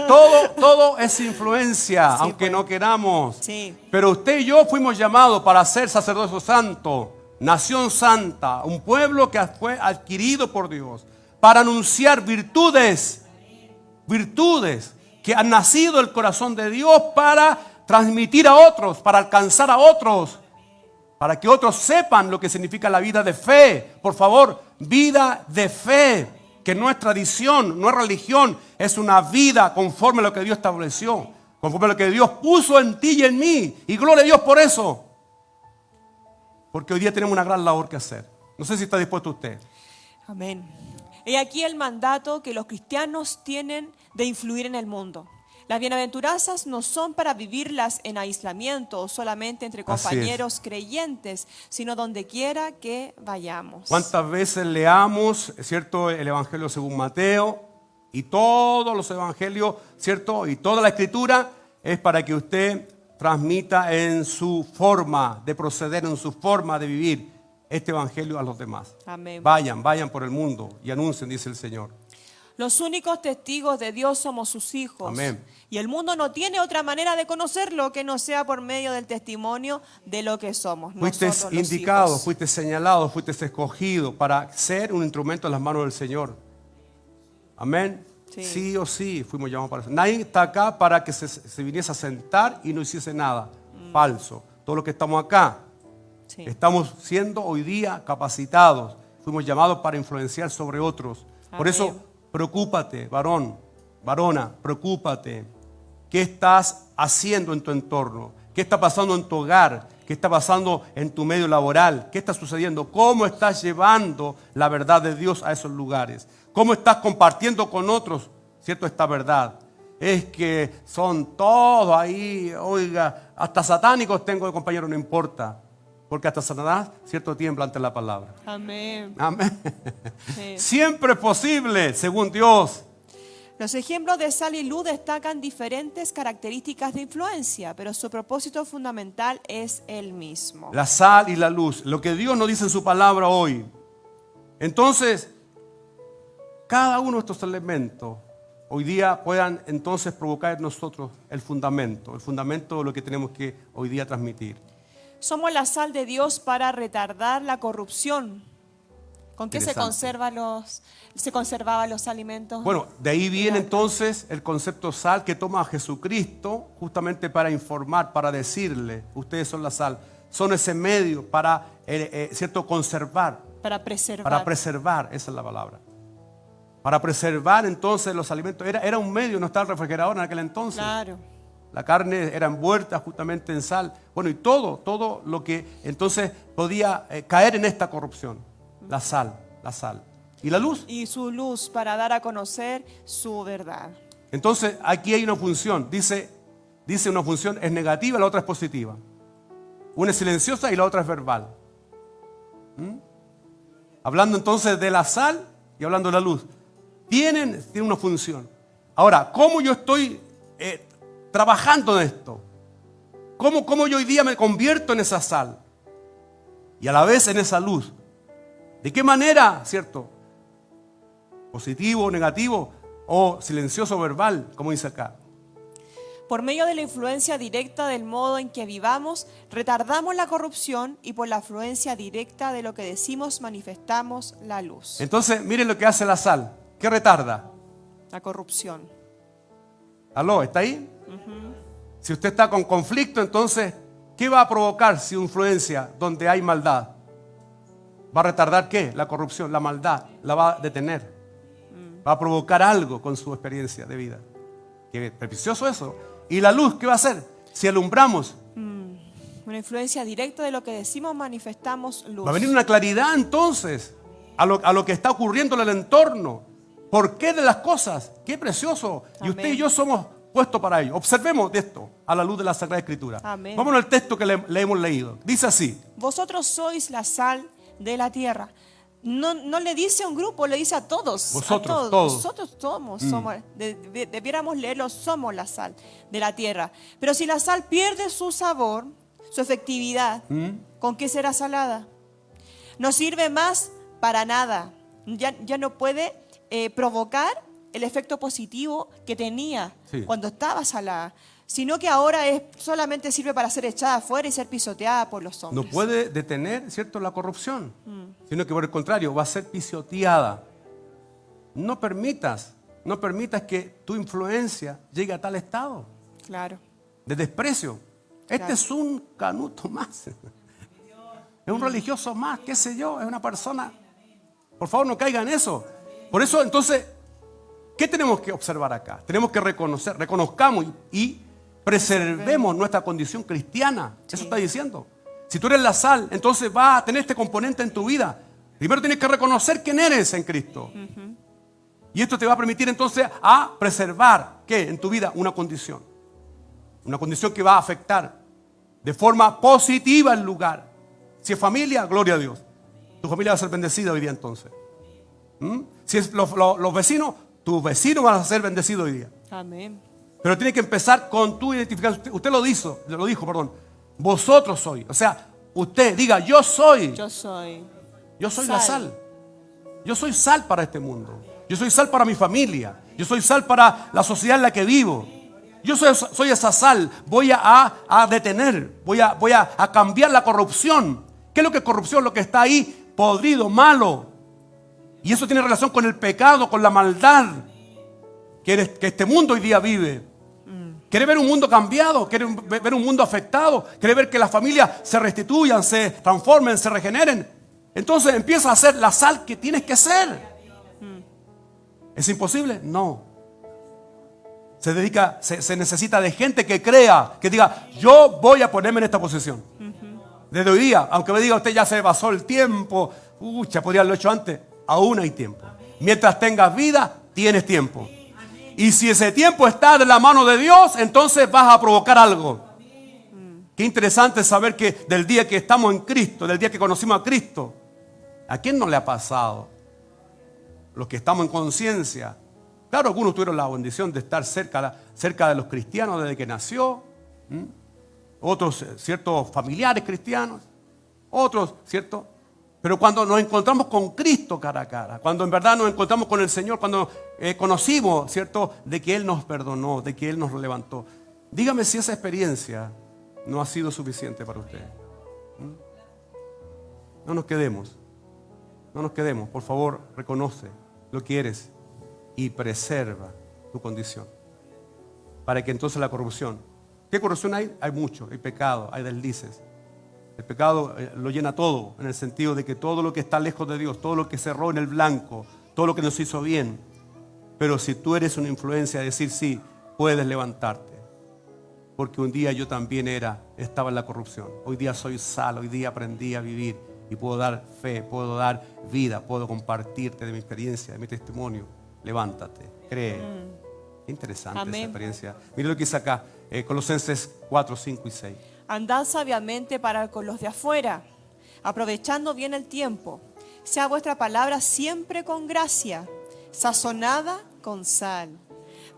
[SPEAKER 1] Todo es influencia,
[SPEAKER 2] Sí,
[SPEAKER 1] aunque
[SPEAKER 2] pues.
[SPEAKER 1] no queramos.
[SPEAKER 2] Sí.
[SPEAKER 1] Pero usted y yo fuimos llamados para ser sacerdocio santo, nación santa, un pueblo que fue adquirido por Dios, para anunciar virtudes que han nacido del corazón de Dios para transmitir a otros, para alcanzar a otros, para que otros sepan lo que significa la vida de fe. Por favor, vida de fe, que no es tradición, no es religión, es una vida conforme a lo que Dios estableció, conforme a lo que Dios puso en ti y en mí. Y gloria a Dios por eso. Porque hoy día tenemos una gran labor que hacer. No sé si está dispuesto usted.
[SPEAKER 2] Amén. He aquí el mandato que los cristianos tienen de influir en el mundo. Las bienaventuranzas no son para vivirlas en aislamiento o solamente entre
[SPEAKER 1] Así
[SPEAKER 2] compañeros creyentes, sino donde quiera que vayamos.
[SPEAKER 1] ¿Cuántas veces leamos, cierto, el Evangelio según Mateo y todos los evangelios, cierto, y toda la escritura es para que usted transmita en su forma de proceder, en su forma de vivir este evangelio a los demás?
[SPEAKER 2] Amén.
[SPEAKER 1] Vayan por el mundo y anuncien, dice el Señor.
[SPEAKER 2] Los únicos testigos de Dios somos sus hijos.
[SPEAKER 1] Amén.
[SPEAKER 2] Y el mundo no tiene otra manera de conocerlo que no sea por medio del testimonio de lo que somos.
[SPEAKER 1] Fuiste
[SPEAKER 2] nosotros, los
[SPEAKER 1] indicado,
[SPEAKER 2] hijos.
[SPEAKER 1] fuiste señalado, fuiste escogido para ser un instrumento en las manos del Señor. Amén.
[SPEAKER 2] Sí.
[SPEAKER 1] Sí o sí fuimos llamados para eso. Nadie está acá para que se viniese a sentar y no hiciese nada. Falso. Todos los que estamos acá
[SPEAKER 2] Sí.
[SPEAKER 1] estamos siendo hoy día capacitados. fuimos llamados para influenciar sobre otros. Por
[SPEAKER 2] Amén.
[SPEAKER 1] eso, preocúpate, varón, varona, preocúpate. ¿Qué estás haciendo en tu entorno? ¿Qué está pasando en tu hogar? ¿Qué está pasando en tu medio laboral? ¿Qué está sucediendo? ¿Cómo estás llevando la verdad de Dios a esos lugares? ¿Cómo estás compartiendo con otros, cierto, esta verdad? Es que son todos ahí, oiga, hasta satánicos tengo de compañero, no importa. Porque hasta Satanás, cierto, tiembla ante la palabra.
[SPEAKER 2] Amén.
[SPEAKER 1] Amén.
[SPEAKER 2] Sí.
[SPEAKER 1] Siempre es posible, según Dios.
[SPEAKER 2] Los ejemplos de sal y luz destacan diferentes características de influencia, pero su propósito fundamental es el mismo.
[SPEAKER 1] La sal y la luz, lo que Dios nos dice en su palabra hoy. Entonces, cada uno de estos elementos hoy día puedan entonces provocar en nosotros el fundamento de lo que tenemos que hoy día transmitir.
[SPEAKER 2] Somos la sal de Dios para retardar la corrupción. ¿Con qué se conservaban los alimentos?
[SPEAKER 1] Bueno, de ahí viene entonces el concepto sal que toma a Jesucristo justamente para informar, para decirle, ustedes son la sal. Son ese medio para, cierto, conservar.
[SPEAKER 2] Para preservar.
[SPEAKER 1] Para preservar, esa es la palabra. Para preservar entonces los alimentos. Era un medio, no estaba el refrigerador en aquel entonces.
[SPEAKER 2] Claro.
[SPEAKER 1] La carne era envuelta justamente en sal. Bueno, y todo lo que entonces podía caer en esta corrupción. La sal. ¿Y la luz?
[SPEAKER 2] Y su luz para dar a conocer su verdad.
[SPEAKER 1] Entonces, aquí hay una función. Dice una función es negativa, la otra es positiva. Una es silenciosa y la otra es verbal. Hablando entonces de la sal y hablando de la luz. Tienen una función. Ahora, ¿cómo yo estoy trabajando en esto? ¿Cómo yo hoy día me convierto en esa sal? Y a la vez en esa luz. ¿De qué manera, cierto? Positivo, negativo o silencioso verbal, como dice acá.
[SPEAKER 2] Por medio de la influencia directa del modo en que vivamos, retardamos la corrupción y por la influencia directa de lo que decimos manifestamos la luz.
[SPEAKER 1] Entonces, miren lo que hace la sal. ¿Qué retarda?
[SPEAKER 2] La corrupción.
[SPEAKER 1] ¿Aló? ¿Está ahí? Si usted está con conflicto, entonces, ¿qué va a provocar si influencia donde hay maldad? ¿Va a retardar qué? La corrupción, la maldad, la va a detener. Va a provocar algo con su experiencia de vida. Qué precioso eso. ¿Y la luz qué va a hacer? Si alumbramos.
[SPEAKER 2] Una influencia directa de lo que decimos manifestamos luz.
[SPEAKER 1] Va a venir una claridad entonces a lo que está ocurriendo en el entorno. ¿Por qué de las cosas? Qué precioso. Y usted y yo somos puestos para ello. Observemos de esto a la luz de la Sagrada Escritura.
[SPEAKER 2] Amén.
[SPEAKER 1] Vámonos al texto que le hemos leído. Dice así.
[SPEAKER 2] Vosotros sois la sal de la tierra. No le dice a un grupo, le dice a todos.
[SPEAKER 1] Vosotros,
[SPEAKER 2] a todos.
[SPEAKER 1] todos.
[SPEAKER 2] Nosotros somos, debiéramos leerlo, somos la sal de la tierra. Pero si la sal pierde su sabor, su efectividad, ¿con qué será salada? No sirve más para nada. Ya no puede provocar el efecto positivo que tenía cuando estaba salada, sino que ahora solamente sirve para ser echada afuera y ser pisoteada por los hombres.
[SPEAKER 1] No puede detener, ¿cierto?, la corrupción, sino que por el contrario va a ser pisoteada. No permitas que tu influencia llegue a tal estado
[SPEAKER 2] Claro.
[SPEAKER 1] de desprecio. Este es un canuto más. Es un religioso más, qué sé yo, es una persona. Por favor, no caiga en eso. Por eso, entonces, ¿qué tenemos que observar acá? Tenemos que reconozcamos y preservemos nuestra condición cristiana. Eso está diciendo. Si tú eres la sal, entonces vas a tener este componente en tu vida. Primero tienes que reconocer quién eres en Cristo. Y esto te va a permitir entonces a preservar, ¿qué? En tu vida una condición. Una condición que va a afectar de forma positiva el lugar. Si es familia, gloria a Dios. Tu familia va a ser bendecida hoy día entonces. Si es los vecinos, tus vecinos van a ser bendecidos hoy día.
[SPEAKER 2] Amén.
[SPEAKER 1] Pero tiene que empezar con tu identificación. Usted lo dijo, vosotros sois. O sea, usted diga, yo soy
[SPEAKER 2] Yo soy
[SPEAKER 1] la sal. Yo soy sal para este mundo. Yo soy sal para mi familia. Yo soy sal para la sociedad en la que vivo. Yo soy esa sal. Voy a detener, voy a cambiar la corrupción. ¿Qué es lo que es corrupción? Lo que está ahí, podrido, malo. Y eso tiene relación con el pecado, con la maldad que este mundo hoy día vive. ¿Quiere ver un mundo cambiado? ¿Quiere ver un mundo afectado? ¿Quiere ver que las familias se restituyan, se transformen, se regeneren? Entonces empieza a ser la sal que tienes que ser. ¿Es imposible? No. Se necesita de gente que crea, que diga, yo voy a ponerme en esta posición. Desde hoy día, aunque me diga usted ya se pasó el tiempo, ya podría haberlo hecho antes, aún hay tiempo. Mientras tengas vida, tienes tiempo. Y si ese tiempo está de la mano de Dios, entonces vas a provocar algo. Qué interesante saber que del día que estamos en Cristo, del día que conocimos a Cristo, ¿a quién no le ha pasado? Los que estamos en conciencia. Claro, algunos tuvieron la bendición de estar cerca de los cristianos desde que nació. Otros, ciertos familiares cristianos. Otros, ¿cierto? Pero cuando nos encontramos con Cristo cara a cara, cuando en verdad nos encontramos con el Señor, cuando conocimos, ¿cierto?, de que Él nos perdonó, de que Él nos levantó. Dígame si esa experiencia no ha sido suficiente para usted. No nos quedemos. No nos quedemos. Por favor, reconoce lo que eres y preserva tu condición. Para que entonces la corrupción. ¿Qué corrupción hay? Hay mucho. Hay pecado, hay deslices. El pecado lo llena todo, en el sentido de que todo lo que está lejos de Dios, todo lo que cerró en el blanco, todo lo que nos hizo bien. Pero si tú eres una influencia de decir sí, puedes levantarte. Porque un día yo también estaba en la corrupción. Hoy día soy sal, hoy día aprendí a vivir y puedo dar fe, puedo dar vida, puedo compartirte de mi experiencia, de mi testimonio. Levántate, cree. Qué interesante. Amén. Esa experiencia. Mira lo que dice acá, Colosenses 4, 5 y 6.
[SPEAKER 2] Andad sabiamente para con los de afuera, aprovechando bien el tiempo. Sea vuestra palabra siempre con gracia, sazonada con sal,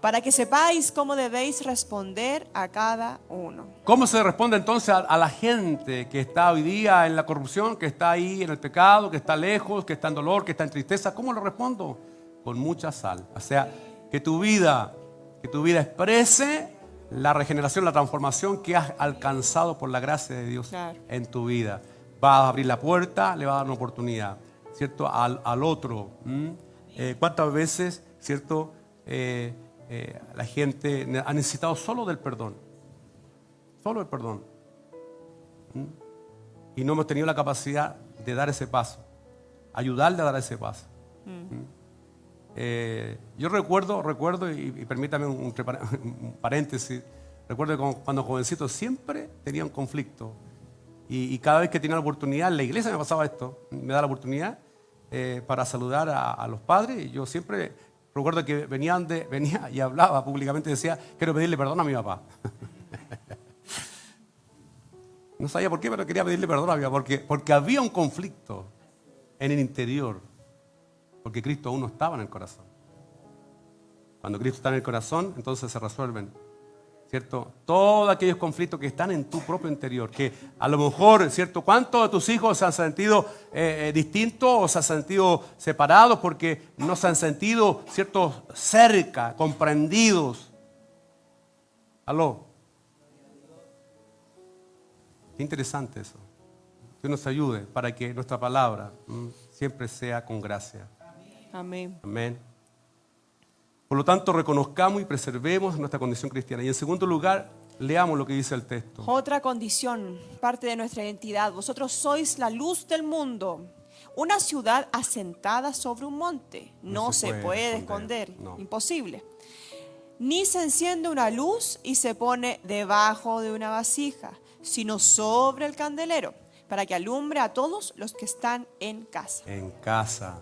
[SPEAKER 2] para que sepáis cómo debéis responder a cada uno.
[SPEAKER 1] ¿Cómo se responde entonces a la gente que está hoy día en la corrupción, que está ahí en el pecado, que está lejos, que está en dolor, que está en tristeza? ¿Cómo lo respondo? Con mucha sal. O sea, que tu vida exprese la regeneración, la transformación que has alcanzado por la gracia de Dios, claro, en tu vida. Vas a abrir la puerta, le vas a dar una oportunidad, ¿cierto? Al otro. ¿Cuántas veces, cierto? La gente ha necesitado solo del perdón. Solo el perdón. Y no hemos tenido la capacidad de dar ese paso. Ayudarle a dar ese paso. Yo recuerdo y permítame un paréntesis. Recuerdo que cuando jovencito siempre tenía un conflicto. Y cada vez que tenía la oportunidad, en la iglesia me pasaba esto. Me da la oportunidad para saludar a los padres. Y yo siempre recuerdo que venía y hablaba públicamente y decía, quiero pedirle perdón a mi papá. No sabía por qué, pero quería pedirle perdón a mi papá. Porque había un conflicto en el interior. Porque Cristo aún no estaba en el corazón. Cuando Cristo está en el corazón, entonces se resuelven, ¿cierto? Todos aquellos conflictos que están en tu propio interior. Que a lo mejor, ¿cierto? ¿Cuántos de tus hijos se han sentido distintos o se han sentido separados porque no se han sentido, ¿cierto? Cerca, comprendidos. ¿Aló? Qué interesante eso. Dios nos ayude para que nuestra palabra siempre sea con gracia.
[SPEAKER 2] Amén.
[SPEAKER 1] Amén. Por lo tanto, reconozcamos y preservemos nuestra condición cristiana. Y en segundo lugar, leamos lo que dice el texto.
[SPEAKER 2] Otra condición, parte de nuestra identidad. Vosotros sois la luz del mundo. Una ciudad asentada sobre un monte. No se puede esconder. No. Imposible. Ni se enciende una luz y se pone debajo de una vasija, sino sobre el candelero, para que alumbre a todos los que están en casa.
[SPEAKER 1] En casa.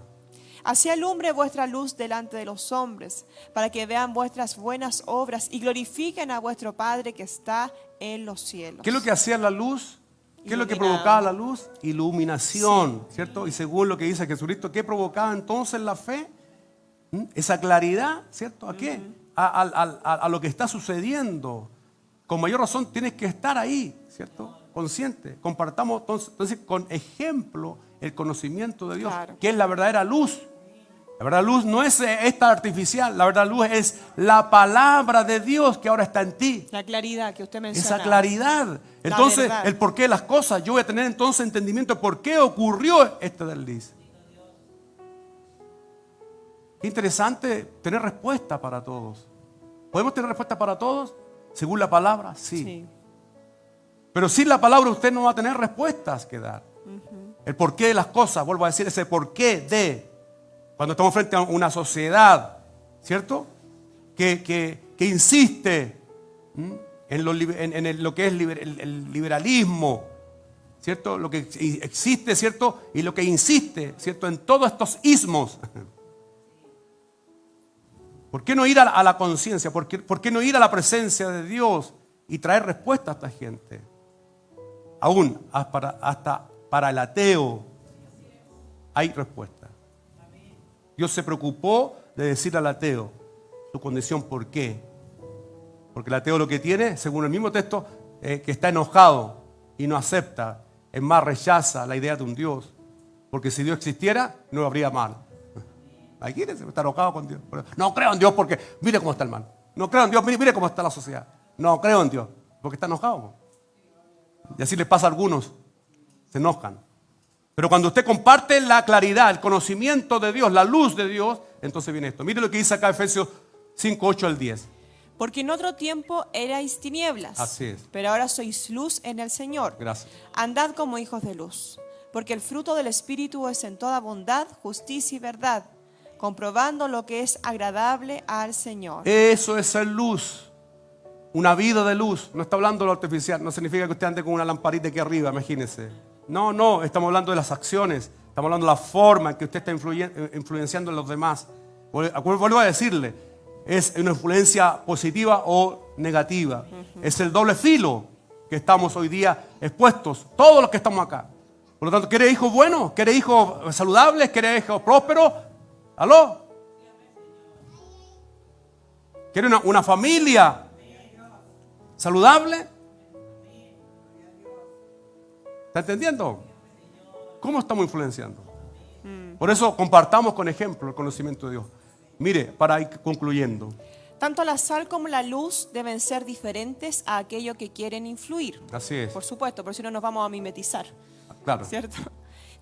[SPEAKER 2] Así alumbre vuestra luz delante de los hombres, para que vean vuestras buenas obras y glorifiquen a vuestro Padre que está en los cielos.
[SPEAKER 1] ¿Qué es lo que hacía la luz? ¿Qué es lo que provocaba la luz? Iluminación, sí, ¿cierto? Y según lo que dice Jesucristo, ¿qué provocaba entonces la fe? Esa claridad, ¿cierto? ¿A qué? A lo que está sucediendo. Con mayor razón tienes que estar ahí, ¿cierto? Consciente. Compartamos entonces con ejemplo el conocimiento de Dios, claro, que es la verdadera luz. La verdadera luz no es esta artificial, la verdadera luz es la palabra de Dios que ahora está en ti.
[SPEAKER 2] La claridad que usted menciona.
[SPEAKER 1] Esa claridad. Entonces, el porqué de las cosas. Yo voy a tener entonces entendimiento de por qué ocurrió este desliz. Qué interesante tener respuesta para todos. ¿Podemos tener respuesta para todos? Según la palabra, sí. Pero sin la palabra usted no va a tener respuestas que dar. El porqué de las cosas, vuelvo a decir, ese porqué de. Cuando estamos frente a una sociedad, ¿cierto? Que insiste en lo que es el liberalismo, ¿cierto? Lo que existe, ¿cierto? Y lo que insiste, ¿cierto? En todos estos ismos. ¿Por qué no ir a la conciencia? ¿Por qué no ir a la presencia de Dios y traer respuesta a esta gente? Aún hasta para el ateo hay respuesta. Dios se preocupó de decir al ateo su condición. ¿Por qué? Porque el ateo lo que tiene, según el mismo texto, que está enojado y no acepta, es más, rechaza la idea de un Dios. Porque si Dios existiera, no habría mal. Imagínense, está enojado con Dios. No creo en Dios porque mire cómo está el mal. No creo en Dios, mire cómo está la sociedad. No creo en Dios porque está enojado. Y así les pasa a algunos, se enojan. Pero cuando usted comparte la claridad, el conocimiento de Dios, la luz de Dios, entonces viene esto. Mire lo que dice acá Efesios 5, 8 al 10.
[SPEAKER 2] Porque en otro tiempo erais tinieblas,
[SPEAKER 1] Así es.
[SPEAKER 2] pero ahora sois luz en el Señor.
[SPEAKER 1] Gracias.
[SPEAKER 2] Andad como hijos de luz, porque el fruto del Espíritu es en toda bondad, justicia y verdad, comprobando lo que es agradable al Señor.
[SPEAKER 1] Eso es ser luz, una vida de luz. No está hablando de lo artificial, no significa que usted ande con una lamparita aquí arriba, imagínese. No, estamos hablando de las acciones, estamos hablando de la forma en que usted está influenciando en los demás. Vuelvo a decirle, es una influencia positiva o negativa. Es el doble filo que estamos hoy día expuestos, todos los que estamos acá. Por lo tanto, ¿quiere hijos buenos? ¿Quiere hijos saludables? ¿Quiere hijos prósperos? ¿Aló? ¿Quiere una familia saludable? ¿Está entendiendo? ¿Cómo estamos influenciando? Por eso compartamos con ejemplo el conocimiento de Dios. Mire, para ir concluyendo.
[SPEAKER 2] Tanto la sal como la luz deben ser diferentes a aquello que quieren influir.
[SPEAKER 1] Así es.
[SPEAKER 2] Por supuesto, por si no nos vamos a mimetizar.
[SPEAKER 1] Claro.
[SPEAKER 2] ¿Cierto?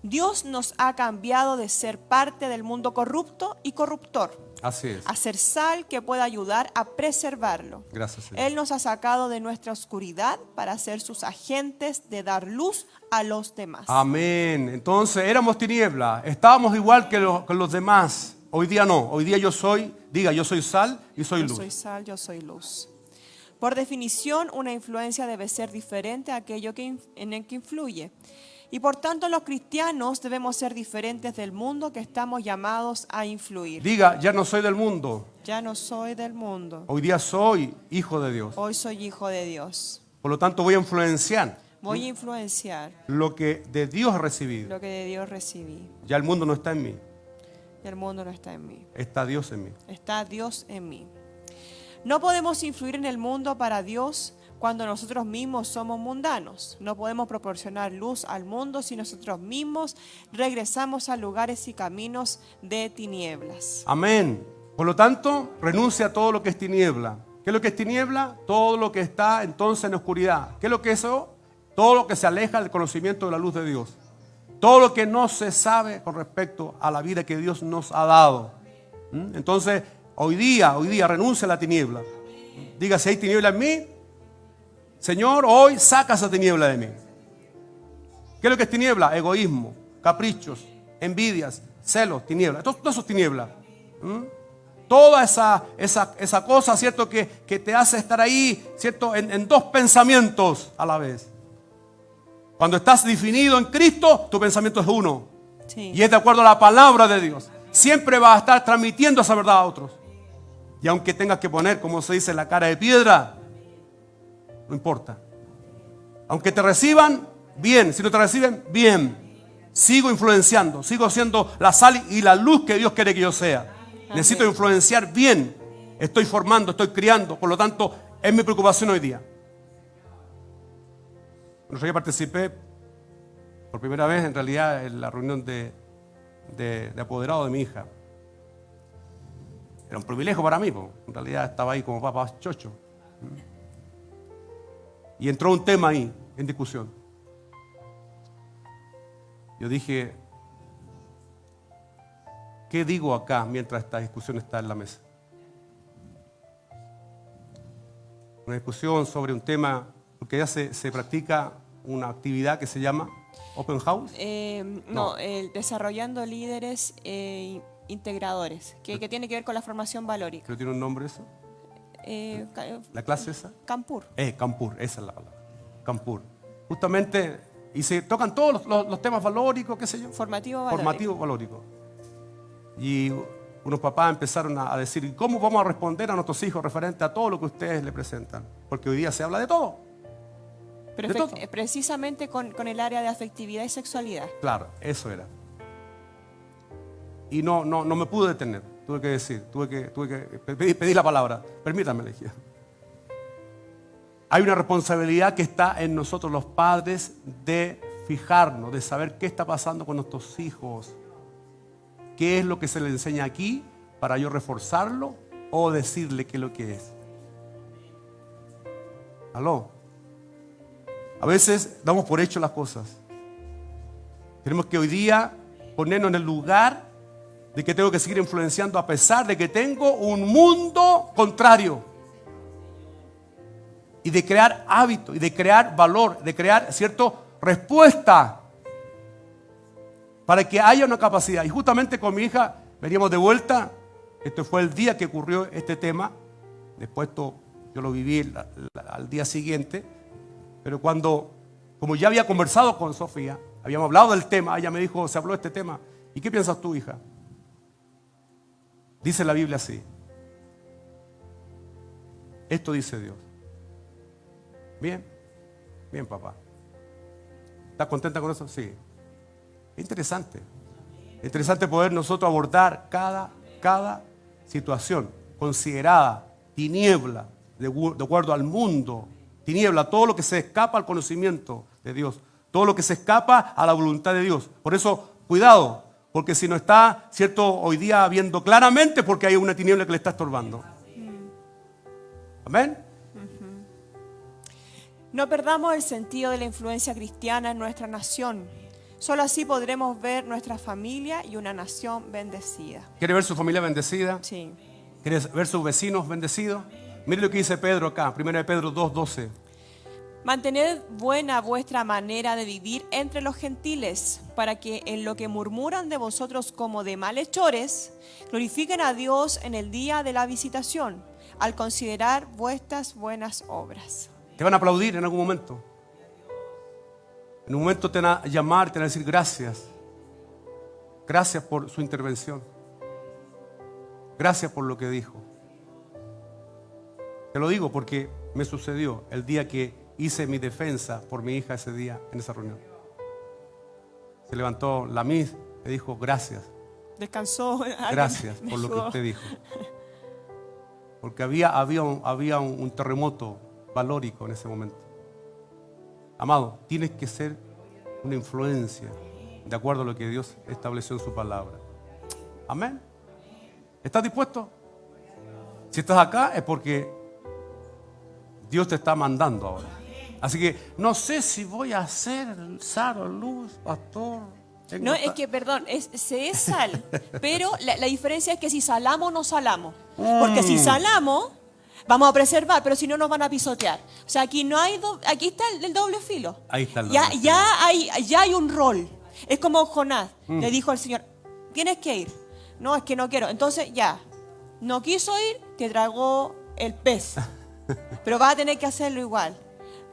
[SPEAKER 2] Dios nos ha cambiado de ser parte del mundo corrupto y corruptor
[SPEAKER 1] Así es.
[SPEAKER 2] a ser sal que pueda ayudar a preservarlo.
[SPEAKER 1] Gracias, Señor.
[SPEAKER 2] Él nos ha sacado de nuestra oscuridad para ser sus agentes de dar luz a los demás.
[SPEAKER 1] Amén. Entonces éramos tinieblas, estábamos igual que los demás. Hoy día no. Hoy día yo soy sal y soy
[SPEAKER 2] Yo
[SPEAKER 1] luz.
[SPEAKER 2] soy sal, yo soy luz. Por definición, una influencia debe ser diferente a aquello en el que influye. Y por tanto, los cristianos debemos ser diferentes del mundo que estamos llamados a influir.
[SPEAKER 1] Diga, ya no soy del mundo.
[SPEAKER 2] Ya no soy del mundo.
[SPEAKER 1] Hoy día soy hijo de Dios.
[SPEAKER 2] Hoy soy hijo de Dios.
[SPEAKER 1] Por lo tanto, voy a influenciar
[SPEAKER 2] Voy a influenciar
[SPEAKER 1] lo que de Dios he recibido.
[SPEAKER 2] lo que de Dios recibí.
[SPEAKER 1] Ya el mundo no está en mí,
[SPEAKER 2] Y el mundo no está en mí.
[SPEAKER 1] está Dios en mí.
[SPEAKER 2] Está Dios en mí. No podemos influir en el mundo para Dios cuando nosotros mismos somos mundanos. No podemos proporcionar luz al mundo si nosotros mismos regresamos a lugares y caminos de tinieblas.
[SPEAKER 1] Amén. Por lo tanto, renuncia a todo lo que es tiniebla. ¿Qué es lo que es tiniebla? Todo lo que está entonces en oscuridad. ¿Qué es lo que es eso? Todo lo que se aleja del conocimiento de la luz de Dios. Todo lo que no se sabe con respecto a la vida que Dios nos ha dado. Entonces, hoy día renuncia a la tiniebla. Diga, si hay tiniebla en mí, Señor, hoy saca esa tiniebla de mí. ¿Qué es lo que es tiniebla? Egoísmo, caprichos, envidias, celos, tiniebla. Todo eso es tiniebla. Toda esa cosa, ¿cierto? Que te hace estar ahí, ¿cierto? En dos pensamientos a la vez. Cuando estás definido en Cristo, tu pensamiento es uno.
[SPEAKER 2] Sí.
[SPEAKER 1] Y es de acuerdo a la palabra de Dios. Siempre vas a estar transmitiendo esa verdad a otros. Y aunque tengas que poner, como se dice, la cara de piedra, no importa. Aunque te reciban, bien. Si no te reciben, bien. Sigo influenciando. Sigo siendo la sal y la luz que Dios quiere que yo sea.
[SPEAKER 2] Amén.
[SPEAKER 1] Necesito influenciar bien. Estoy formando, estoy criando. Por lo tanto, es mi preocupación hoy día. Yo participé por primera vez en realidad en la reunión de apoderado de mi hija. Era un privilegio para mí, porque en realidad estaba ahí como papá chocho. Y entró un tema ahí en discusión. Yo dije, ¿qué digo acá mientras esta discusión está en la mesa? Una discusión sobre un tema, porque ya se practica una actividad que se llama Open House.
[SPEAKER 2] No, desarrollando líderes integradores, que tiene que ver con la formación valórica.
[SPEAKER 1] ¿Pero tiene un nombre eso? ¿La clase esa?
[SPEAKER 2] Campur.
[SPEAKER 1] Campur, esa es la palabra. Campur. Justamente, y se tocan todos los temas valóricos, qué sé yo.
[SPEAKER 2] Formativo valórico.
[SPEAKER 1] Formativo valórico. Y unos papás empezaron a decir, ¿cómo vamos a responder a nuestros hijos referente a todo lo que ustedes le presentan? Porque hoy día se habla de todo.
[SPEAKER 2] Pero
[SPEAKER 1] de todo.
[SPEAKER 2] precisamente con el área de afectividad y sexualidad.
[SPEAKER 1] Claro, eso era. Y no me pude detener. Tuve que decir, tuve que pedir la palabra. Permítanme, le dije. Hay una responsabilidad que está en nosotros los padres de fijarnos, de saber qué está pasando con nuestros hijos. ¿Qué es lo que se le enseña aquí para yo reforzarlo o decirle qué es lo que es? ¿Aló? A veces damos por hecho las cosas. Tenemos que hoy día ponernos en el lugar de que tengo que seguir influenciando a pesar de que tengo un mundo contrario. Y de crear hábito, y de crear valor, de crear, ¿cierto?, respuesta. Para que haya una capacidad. Y justamente con mi hija veníamos de vuelta. Este fue el día que ocurrió este tema. Después yo lo viví al día siguiente. Pero como ya había conversado con Sofía, habíamos hablado del tema, ella me dijo, se habló de este tema. ¿Y qué piensas tú, hija? Dice la Biblia así. Esto dice Dios. Bien, bien, papá. ¿Estás contenta con eso? Sí. Interesante. Interesante poder nosotros abordar cada situación considerada tiniebla de acuerdo al mundo. Tiniebla, todo lo que se escapa al conocimiento de Dios. Todo lo que se escapa a la voluntad de Dios. Por eso, cuidado. Porque si no está, ¿cierto?, hoy día viendo claramente porque hay una tiniebla que le está estorbando. Amén.
[SPEAKER 2] No perdamos el sentido de la influencia cristiana en nuestra nación. Solo así podremos ver nuestra familia y una nación bendecida.
[SPEAKER 1] ¿Quiere ver su familia bendecida?
[SPEAKER 2] Sí.
[SPEAKER 1] ¿Quiere ver sus vecinos bendecidos? Mire lo que dice Pedro acá, 1 Pedro 2:12.
[SPEAKER 2] Mantened buena vuestra manera de vivir entre los gentiles, para que en lo que murmuran de vosotros como de malhechores, glorifiquen a Dios en el día de la visitación, al considerar vuestras buenas obras.
[SPEAKER 1] Te van a aplaudir en algún momento. En un momento te van a llamar, te van a decir gracias. Gracias por su intervención. Gracias por lo que dijo. Te lo digo porque me sucedió el día que hice mi defensa por mi hija ese día en esa reunión. Se levantó la Miss y dijo gracias.
[SPEAKER 2] Descansó.
[SPEAKER 1] Gracias por lo que usted dijo. Porque había un terremoto valórico en ese momento. Amado, tienes que ser una influencia de acuerdo a lo que Dios estableció en su palabra. Amén. ¿Estás dispuesto? Si estás acá es porque Dios te está mandando ahora. Así que no sé si voy a ser sal, luz, pastor.
[SPEAKER 2] No, es que, perdón, se es sal, pero la diferencia es que si salamos, no salamos. Porque si salamos, vamos a preservar, pero si no, nos van a pisotear. O sea, aquí no hay aquí está el doble filo.
[SPEAKER 1] Ahí está el doble filo.
[SPEAKER 2] Ya hay un rol. Es como Jonás, le dijo al Señor, tienes que ir. No, es que no quiero. Entonces ya, no quiso ir, te tragó el pez. Pero vas a tener que hacerlo igual.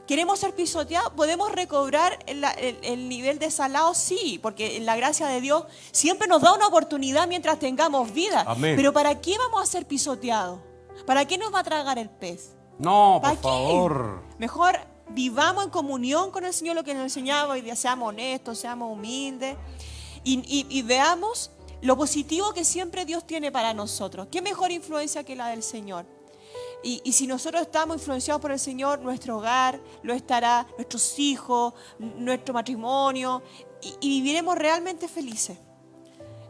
[SPEAKER 2] ¿Queremos ser pisoteados? ¿Podemos recobrar el nivel de salado? Sí, porque en la gracia de Dios siempre nos da una oportunidad mientras tengamos vida.
[SPEAKER 1] Amén.
[SPEAKER 2] Pero ¿para qué vamos a ser pisoteados? ¿Para qué nos va a tragar el pez?
[SPEAKER 1] No,
[SPEAKER 2] ¿Para
[SPEAKER 1] por favor.
[SPEAKER 2] Mejor vivamos en comunión con el Señor, lo que nos enseñaba hoy día. Seamos honestos, seamos humildes y veamos lo positivo que siempre Dios tiene para nosotros. ¿Qué mejor influencia que la del Señor? Y si nosotros estamos influenciados por el Señor, nuestro hogar lo estará, nuestros hijos, nuestro matrimonio, y viviremos realmente felices.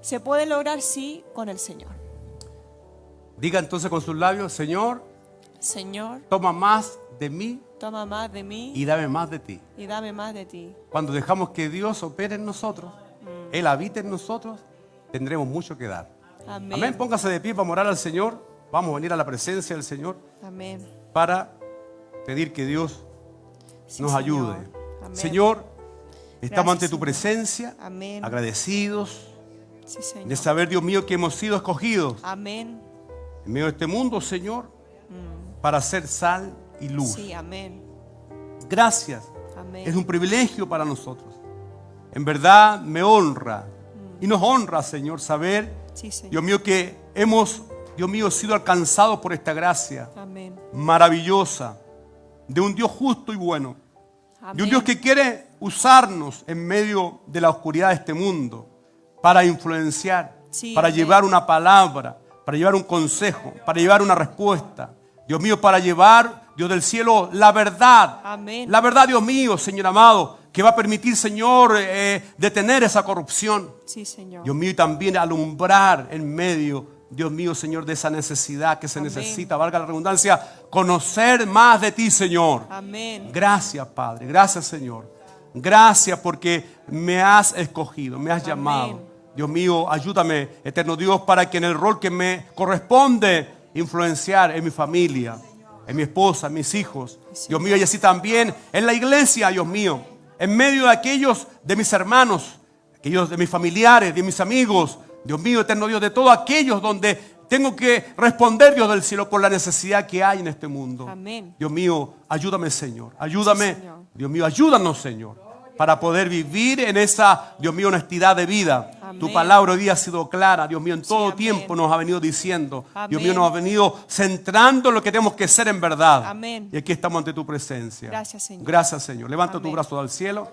[SPEAKER 2] Se puede lograr, sí, con el Señor.
[SPEAKER 1] Diga entonces con sus labios, Señor, toma más de mí
[SPEAKER 2] toma más de mí
[SPEAKER 1] y dame más de ti.
[SPEAKER 2] y dame más de ti.
[SPEAKER 1] Cuando dejamos que Dios opere en nosotros, Él habite en nosotros, tendremos mucho que dar.
[SPEAKER 2] Amén.
[SPEAKER 1] Amén. Póngase de pie para orar al Señor. Vamos a venir a la presencia del Señor.
[SPEAKER 2] Amén.
[SPEAKER 1] Para pedir que Dios
[SPEAKER 2] Sí,
[SPEAKER 1] nos
[SPEAKER 2] Señor.
[SPEAKER 1] ayude.
[SPEAKER 2] Amén.
[SPEAKER 1] Señor, Estamos ante
[SPEAKER 2] Gracias,
[SPEAKER 1] tu
[SPEAKER 2] Señor.
[SPEAKER 1] presencia,
[SPEAKER 2] Amén.
[SPEAKER 1] agradecidos
[SPEAKER 2] Sí, Señor.
[SPEAKER 1] de saber, Dios mío, que hemos sido escogidos
[SPEAKER 2] Amén.
[SPEAKER 1] en medio de este mundo, Señor, para ser sal y luz.
[SPEAKER 2] Sí, amén.
[SPEAKER 1] Gracias.
[SPEAKER 2] Amén.
[SPEAKER 1] Es un privilegio para nosotros. En verdad me honra y nos honra, Señor, saber,
[SPEAKER 2] Sí, Señor.
[SPEAKER 1] Dios mío, que hemos, Dios mío, sido alcanzados por esta gracia
[SPEAKER 2] Amén.
[SPEAKER 1] maravillosa de un Dios justo y bueno.
[SPEAKER 2] Amén.
[SPEAKER 1] De un Dios que quiere usarnos en medio de la oscuridad de este mundo para influenciar,
[SPEAKER 2] Sí,
[SPEAKER 1] para
[SPEAKER 2] amén.
[SPEAKER 1] llevar una palabra, para llevar un consejo, para llevar una respuesta. Dios mío, para llevar, Dios del cielo, la verdad.
[SPEAKER 2] Amén.
[SPEAKER 1] La verdad, Dios mío, Señor amado, que va a permitir, Señor, detener esa corrupción.
[SPEAKER 2] Sí, Señor.
[SPEAKER 1] Dios mío, y también alumbrar en medio, Dios mío, Señor, de esa necesidad que se
[SPEAKER 2] Amén.
[SPEAKER 1] necesita, valga la redundancia, conocer más de ti, Señor.
[SPEAKER 2] Amén.
[SPEAKER 1] Gracias, Padre. Gracias, Señor. Gracias porque me has escogido, me has
[SPEAKER 2] Amén.
[SPEAKER 1] llamado. Dios mío, ayúdame, eterno Dios, para que en el rol que me corresponde influenciar en mi familia, en mi esposa, en mis hijos, Dios mío, y así también en la iglesia, Dios mío, en medio de aquellos de mis hermanos, aquellos de mis familiares, de mis amigos, Dios mío, eterno Dios, de todos aquellos donde tengo que responder, Dios del cielo, por la necesidad que hay en este mundo.
[SPEAKER 2] Amén.
[SPEAKER 1] Dios mío, ayúdame, Señor. Ayúdame,
[SPEAKER 2] Sí, Señor.
[SPEAKER 1] Dios mío, ayúdanos, Señor, para poder vivir en esa, Dios mío, honestidad de vida.
[SPEAKER 2] Amén.
[SPEAKER 1] Tu palabra hoy día ha sido clara, Dios mío, en todo
[SPEAKER 2] amén.
[SPEAKER 1] tiempo nos ha venido diciendo.
[SPEAKER 2] Amén.
[SPEAKER 1] Dios mío, nos ha venido centrando en lo que tenemos que ser en verdad.
[SPEAKER 2] Amén.
[SPEAKER 1] Y aquí estamos ante tu presencia.
[SPEAKER 2] Gracias, Señor.
[SPEAKER 1] Gracias, Señor. Levanta tu
[SPEAKER 2] Amén.
[SPEAKER 1] brazo al cielo.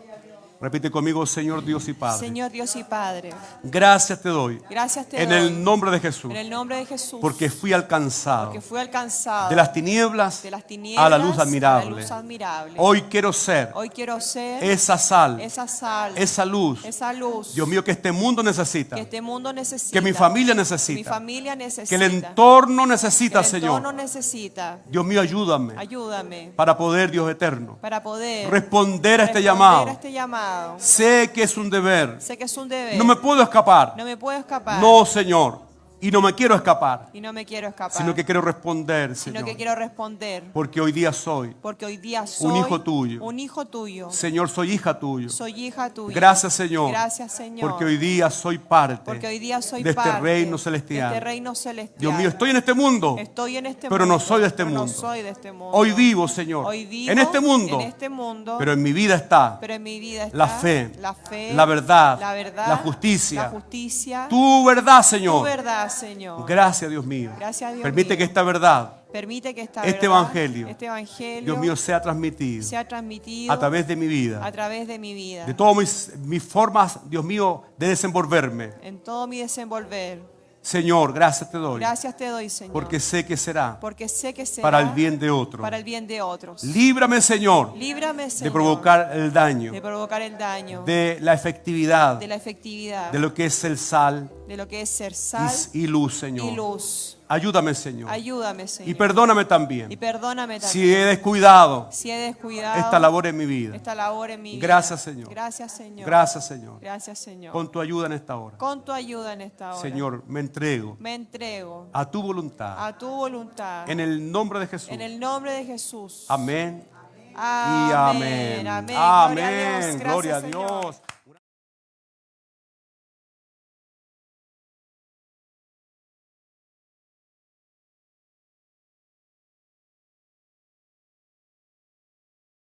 [SPEAKER 1] Repite conmigo, Señor Dios y Padre.
[SPEAKER 2] Señor Dios y Padre,
[SPEAKER 1] Gracias te doy.
[SPEAKER 2] gracias te
[SPEAKER 1] En
[SPEAKER 2] doy.
[SPEAKER 1] el nombre de Jesús.
[SPEAKER 2] En el nombre de Jesús.
[SPEAKER 1] Porque fui alcanzado
[SPEAKER 2] Porque fui alcanzado
[SPEAKER 1] de las tinieblas
[SPEAKER 2] de las tinieblas
[SPEAKER 1] a la luz admirable.
[SPEAKER 2] a la luz admirable.
[SPEAKER 1] Hoy quiero ser
[SPEAKER 2] Hoy quiero ser
[SPEAKER 1] esa sal,
[SPEAKER 2] esa sal,
[SPEAKER 1] esa luz,
[SPEAKER 2] esa luz
[SPEAKER 1] Dios mío, que este mundo necesita,
[SPEAKER 2] que este mundo necesita,
[SPEAKER 1] que mi familia
[SPEAKER 2] mi
[SPEAKER 1] necesita,
[SPEAKER 2] familia
[SPEAKER 1] que
[SPEAKER 2] necesita,
[SPEAKER 1] el entorno
[SPEAKER 2] que
[SPEAKER 1] necesita,
[SPEAKER 2] el
[SPEAKER 1] Señor.
[SPEAKER 2] entorno necesita.
[SPEAKER 1] Dios mío, ayúdame
[SPEAKER 2] Ayúdame
[SPEAKER 1] para poder, Dios eterno,
[SPEAKER 2] para poder
[SPEAKER 1] responder a este
[SPEAKER 2] responder
[SPEAKER 1] llamado.
[SPEAKER 2] a este llamado.
[SPEAKER 1] Sé que es un deber.
[SPEAKER 2] Sé que es un deber.
[SPEAKER 1] No me puedo escapar.
[SPEAKER 2] No me puedo escapar.
[SPEAKER 1] No, Señor. Y no me quiero escapar,
[SPEAKER 2] Y no me quiero escapar.
[SPEAKER 1] sino que quiero responder,
[SPEAKER 2] sino
[SPEAKER 1] Señor.
[SPEAKER 2] que quiero responder.
[SPEAKER 1] Porque hoy día soy,
[SPEAKER 2] Porque hoy día soy
[SPEAKER 1] un hijo tuyo.
[SPEAKER 2] Un hijo tuyo.
[SPEAKER 1] Señor, soy hija tuya.
[SPEAKER 2] Soy hija tuya.
[SPEAKER 1] Gracias, Señor.
[SPEAKER 2] Gracias, Señor.
[SPEAKER 1] Porque hoy día soy parte
[SPEAKER 2] Porque hoy día soy
[SPEAKER 1] de este
[SPEAKER 2] parte
[SPEAKER 1] reino celestial.
[SPEAKER 2] de este reino celestial.
[SPEAKER 1] Dios mío, estoy en este mundo,
[SPEAKER 2] Estoy en este
[SPEAKER 1] pero
[SPEAKER 2] mundo,
[SPEAKER 1] no soy de este
[SPEAKER 2] pero no
[SPEAKER 1] mundo.
[SPEAKER 2] soy de este mundo.
[SPEAKER 1] Hoy vivo, Señor,
[SPEAKER 2] Hoy vivo
[SPEAKER 1] en este mundo,
[SPEAKER 2] en este mundo,
[SPEAKER 1] pero en mi vida está
[SPEAKER 2] pero en mi vida está
[SPEAKER 1] la fe,
[SPEAKER 2] la fe,
[SPEAKER 1] la verdad,
[SPEAKER 2] la verdad,
[SPEAKER 1] la justicia,
[SPEAKER 2] la justicia,
[SPEAKER 1] tu verdad,
[SPEAKER 2] tu
[SPEAKER 1] Señor.
[SPEAKER 2] verdad, Señor.
[SPEAKER 1] Gracias, Dios mío.
[SPEAKER 2] Gracias, Dios
[SPEAKER 1] Permite
[SPEAKER 2] mío.
[SPEAKER 1] que esta verdad,
[SPEAKER 2] Permite que esta
[SPEAKER 1] este
[SPEAKER 2] verdad,
[SPEAKER 1] evangelio,
[SPEAKER 2] este evangelio,
[SPEAKER 1] Dios mío, sea transmitido
[SPEAKER 2] sea transmitido
[SPEAKER 1] a través de mi vida,
[SPEAKER 2] a través de mi vida,
[SPEAKER 1] de todas mis formas, Dios mío, de desenvolverme.
[SPEAKER 2] en todo mi desenvolver.
[SPEAKER 1] Señor, gracias te doy,
[SPEAKER 2] Gracias te doy, Señor.
[SPEAKER 1] porque sé que será
[SPEAKER 2] Porque sé que será
[SPEAKER 1] para el bien de otro.
[SPEAKER 2] para el bien de otros.
[SPEAKER 1] Líbrame, Señor,
[SPEAKER 2] Líbrame, Señor,
[SPEAKER 1] de provocar el daño,
[SPEAKER 2] de provocar el daño,
[SPEAKER 1] de la efectividad,
[SPEAKER 2] de la efectividad,
[SPEAKER 1] de lo que es el sal
[SPEAKER 2] de lo que es ser sal
[SPEAKER 1] y luz, Señor.
[SPEAKER 2] y luz.
[SPEAKER 1] Ayúdame, Señor.
[SPEAKER 2] Ayúdame, Señor.
[SPEAKER 1] Y perdóname
[SPEAKER 2] Y
[SPEAKER 1] también
[SPEAKER 2] perdóname también
[SPEAKER 1] si he descuidado
[SPEAKER 2] si he descuidado
[SPEAKER 1] esta labor en mi vida.
[SPEAKER 2] esta labor en mi vida.
[SPEAKER 1] Gracias, Señor.
[SPEAKER 2] Gracias, Señor.
[SPEAKER 1] Gracias, Señor.
[SPEAKER 2] Gracias, Señor.
[SPEAKER 1] Con tu ayuda en esta hora.
[SPEAKER 2] Con tu ayuda en esta hora.
[SPEAKER 1] Señor, me entrego
[SPEAKER 2] Me entrego
[SPEAKER 1] a tu voluntad.
[SPEAKER 2] a tu voluntad.
[SPEAKER 1] En el nombre de Jesús.
[SPEAKER 2] En el nombre de Jesús.
[SPEAKER 1] Amén. Y
[SPEAKER 2] Amén.
[SPEAKER 1] amén.
[SPEAKER 2] Amén.
[SPEAKER 1] Amén.
[SPEAKER 2] Gloria a Dios.
[SPEAKER 1] Gloria a
[SPEAKER 2] Gracias, Señor.
[SPEAKER 1] Dios.